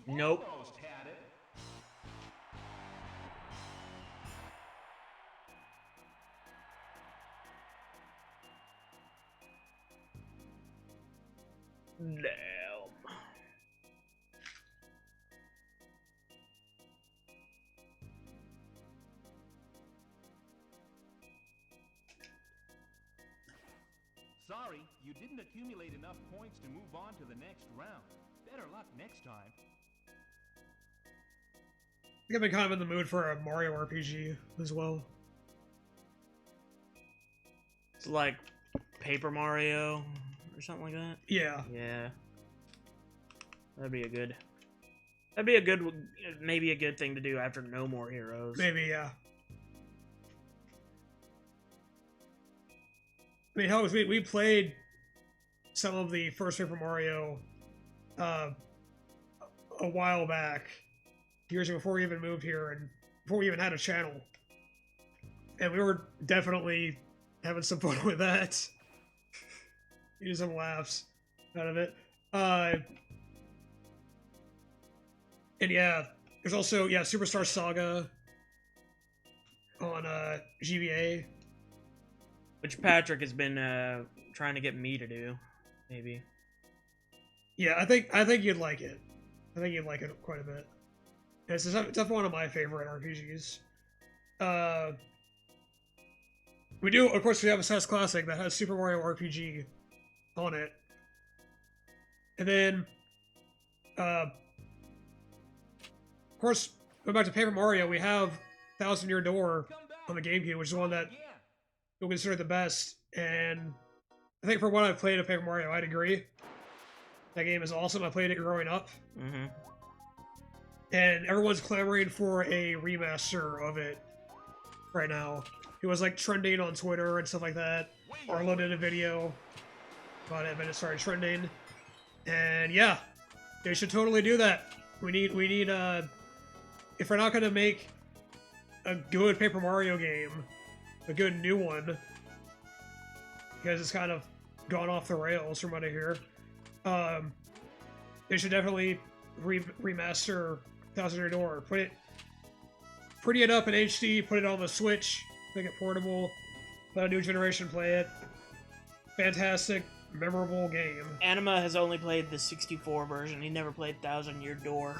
Nope. almost had it. Damn. Sorry, you didn't accumulate enough points to move on to the next round. Better luck next time. I think I've been kind of in the mood for a Mario RPG as well. It's like Paper Mario or something like that. Yeah. Yeah. That'd maybe a good thing to do after No More Heroes. Maybe, yeah. I mean, hell, we played some of the first Paper Mario a while back, years before we even moved here and before we even had a channel. And we were definitely having some fun with that. Getting some laughs out of it. And yeah, there's also, yeah, Superstar Saga on GBA. Which Patrick has been trying to get me to do, maybe. Yeah, I think you'd like it. I think you'd like it quite a bit. And it's definitely one of my favorite RPGs. We do, of course, we have a SNES Classic that has Super Mario RPG on it. And then, of course, going back to Paper Mario, we have Thousand Year Door on the GameCube, which is one that you'll consider the best. And I think for what I've played of Paper Mario, I'd agree. That game is awesome. I played it growing up. Mm-hmm. And everyone's clamoring for a remaster of it right now. It was like trending on Twitter and stuff like that. Arlo did a video about it, but it started trending. And yeah, they should totally do that. We need if we're not gonna make a good Paper Mario game, a good new one, because it's kind of gone off the rails from what I hear. They should definitely remaster Thousand Year Door. Pretty it up in HD, put it on the Switch, make it portable, let a new generation play it. Fantastic, memorable game. Anima has only played the 64 version. He never played Thousand Year Door.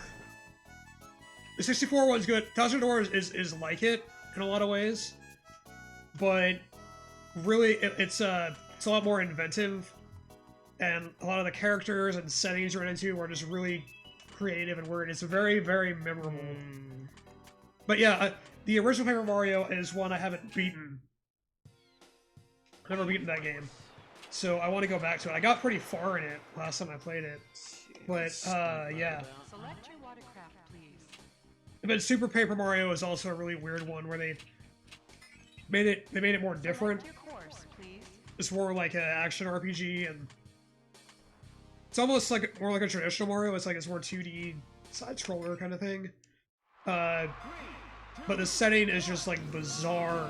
The 64 one's good. Thousand Year Door is like it in a lot of ways, but really it's a lot more inventive, and a lot of the characters and settings you're into are just really creative and weird. It's very, very memorable. But yeah, the original Paper Mario is one I haven't beaten. I've never beaten that game. So I want to go back to it. I got pretty far in it last time I played it. But, yeah. Select your watercraft, please. But Super Paper Mario is also a really weird one where they made it more different. Select your course, please. It's more like an action RPG, and it's almost like more like a traditional Mario. It's like it's more 2D side scroller kind of thing. But the setting is just like bizarre,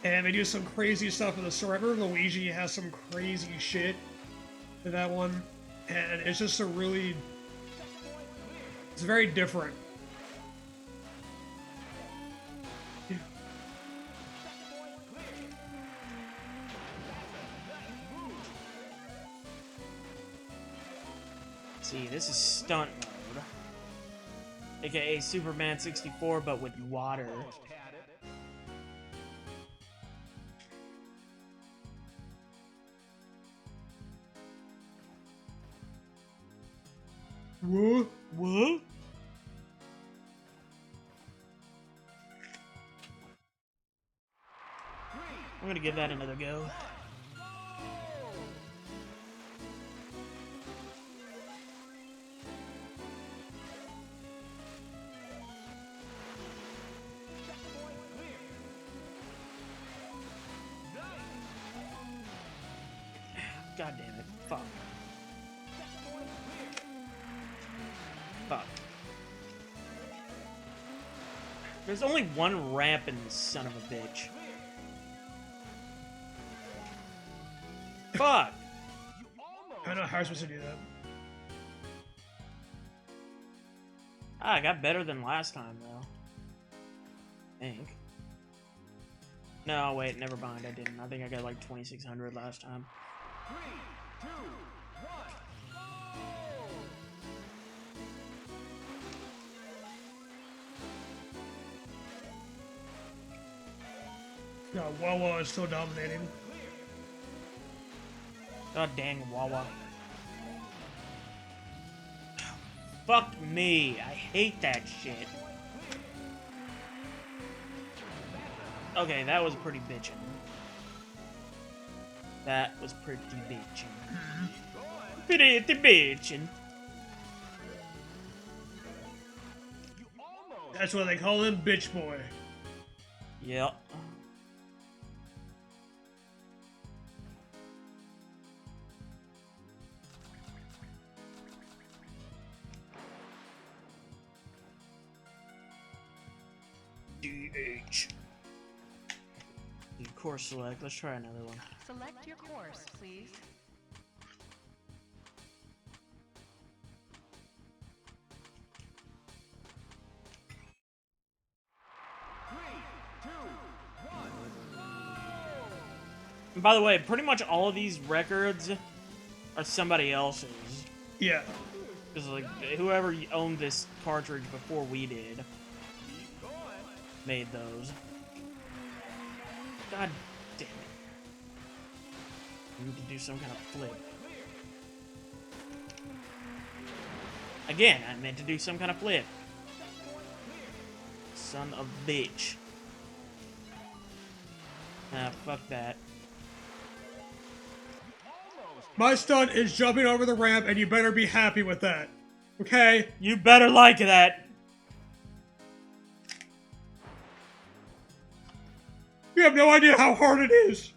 and they do some crazy stuff in the story. I remember Luigi has some crazy shit in that one, and it's just it's very different. See, this is stunt mode. AKA Superman 64, but with water. What? What? I'm gonna give that another go. God damn it. Fuck. Fuck. There's only one ramp in this son of a bitch. Fuck! I don't know how I'm supposed to do that. Ah, I got better than last time, though. I think. No, wait, never mind, I didn't. I think I got like 2,600 last time. 3, 2, 1, No, Wawa is still dominating. God dang, Wawa. Fuck me. I hate that shit. Okay, that was pretty bitchin'. That was pretty bitchin'. Pretty bitchin'. That's what they call him, bitch boy. Yep. DH. Course select. Let's try another one. Select your course, please. And by the way, pretty much all of these records are somebody else's. Yeah. Because, like, whoever owned this cartridge before we did made those. God damn it. I need to do some kind of flip. Again, I meant to do some kind of flip. Son of a bitch. Ah, fuck that. My stunt is jumping over the ramp, and you better be happy with that. Okay? You better like that. You have no idea how hard it is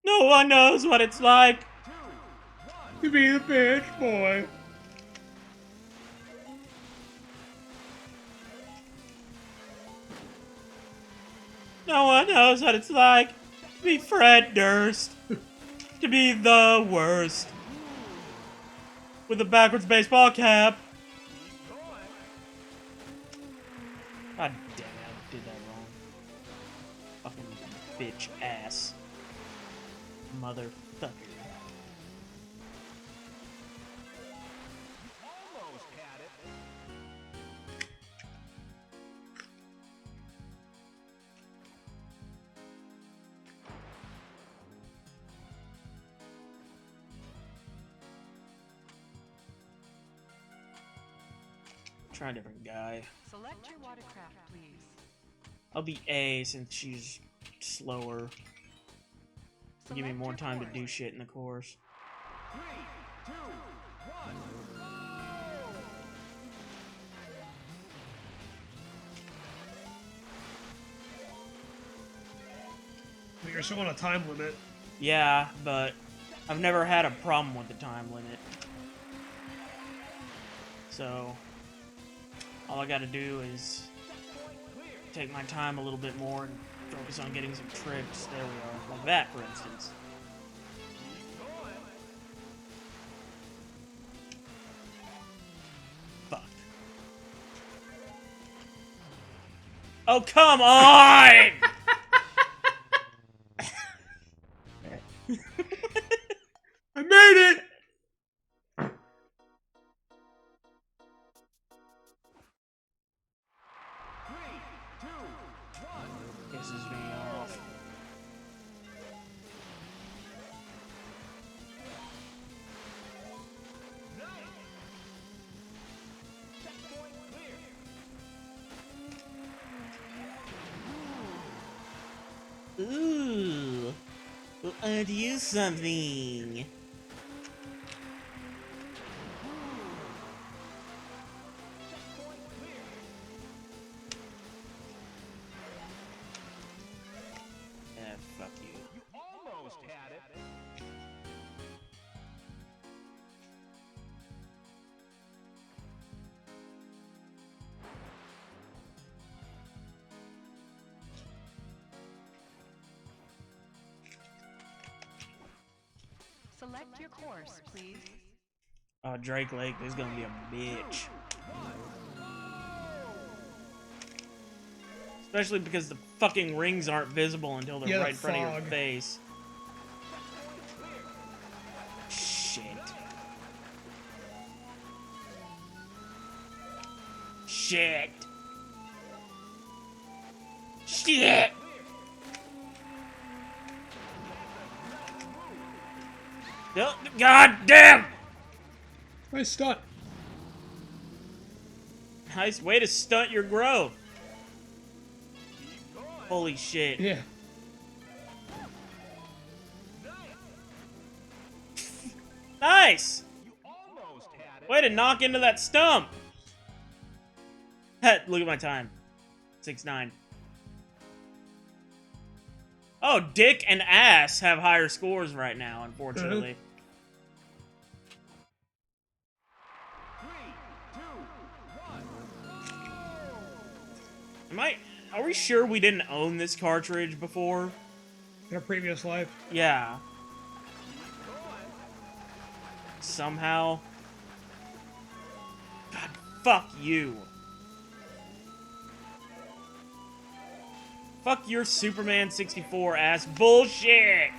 No one knows what it's like. to be the bitch boy. No one knows what it's like to be Fred Durst. To be the worst. With a backwards baseball cap. God damn it, I did that wrong. Fucking bitch ass. Motherfucker. Almost had it. Try a different guy. Select your watercraft, please. I'll be A since she's slower. Give me Select more your time to course. do shit in the course. 3, 2, 1. But you're still on a time limit. Yeah, but I've never had a problem with the time limit. So, all I gotta do is take my time a little bit more and focus on getting some tricks. There we are. Like that, for instance. Fuck. Oh, come on! I made it! Pisses me off. Ooh. We'll add you something. Yeah, fuck you. You almost had it. Select your course, please. Oh, Drake Lake is gonna be a bitch. Especially because the fucking rings aren't visible until they're Yeah, the right in front of your fog. face. Shit. Shit. Shit. Oh, God damn! Nice stunt. Nice way to stunt your growth. Holy shit. Yeah. Nice! You almost had it. Way to knock into that stump! Look at my time. 6-9. Oh, Dick and Ass have higher scores right now, unfortunately. 3, 2, 1. Are we sure we didn't own this cartridge before? In a previous life. Yeah. Somehow. God, fuck you. Fuck your Superman 64 ass bullshit!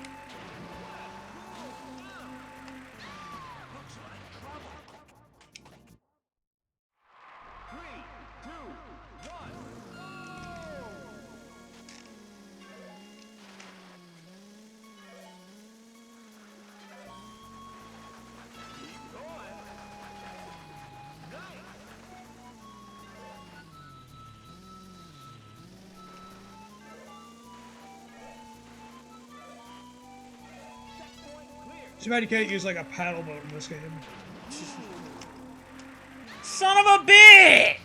Too bad you can't use like a paddle boat in this game. Son of a bitch!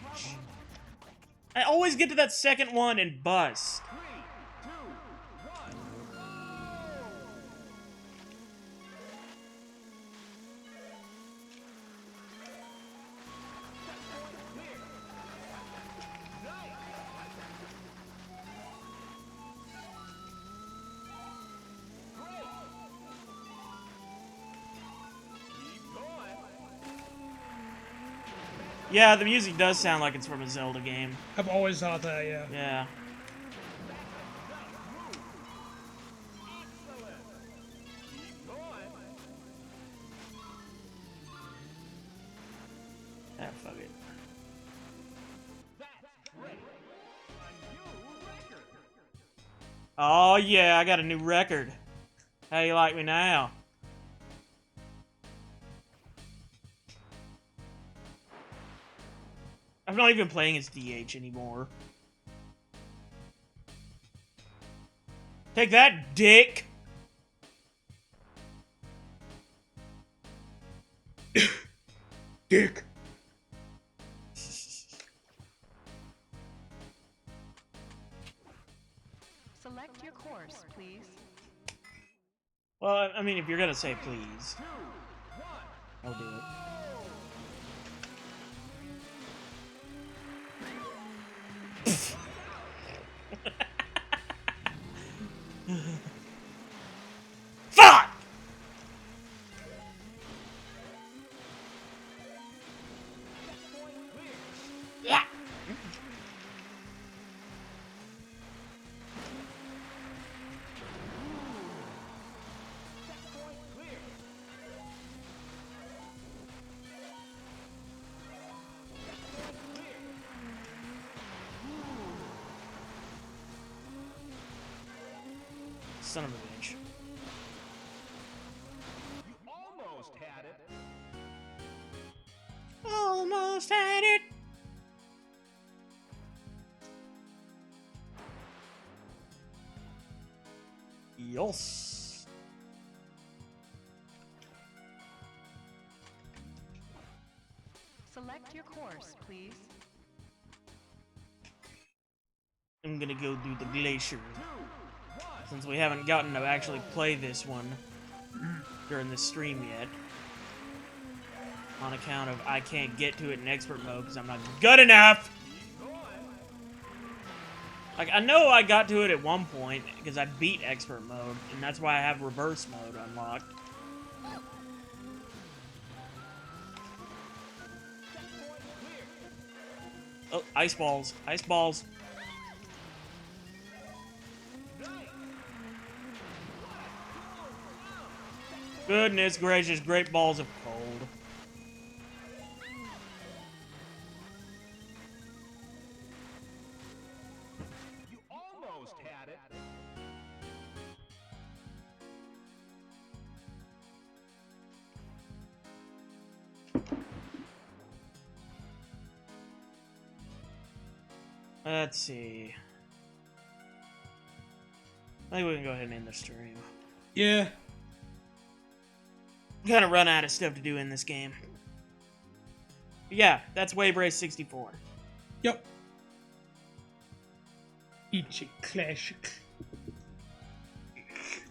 I always get to that second one and bust. 3, 2, 1. Yeah, the music does sound like it's from a Zelda game. I've always thought that, yeah. Yeah. Ah, fuck it. Oh yeah, I got a new record. How you like me now? I'm not even playing as DH anymore. Take that, dick! Dick. Select your course, please. Well, I mean, if you're gonna say please, I'll do it. Fuck! Yeah. Son of a bitch. You almost had it. Almost had it. Yes. Select your course, please. I'm gonna go do the glacier. Since we haven't gotten to actually play this one during this stream yet. On account of I can't get to it in expert mode because I'm not good enough! Like, I know I got to it at one point because I beat expert mode, and that's why I have reverse mode unlocked. Oh, ice balls. Ice balls. Goodness gracious, great balls of cold. You almost had it. Let's see. I think we can go ahead and end the stream. Yeah. Kind of run out of stuff to do in this game. But yeah, that's Vrayse 64. Yep. Each a classic.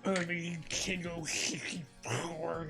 Early Nintendo 64.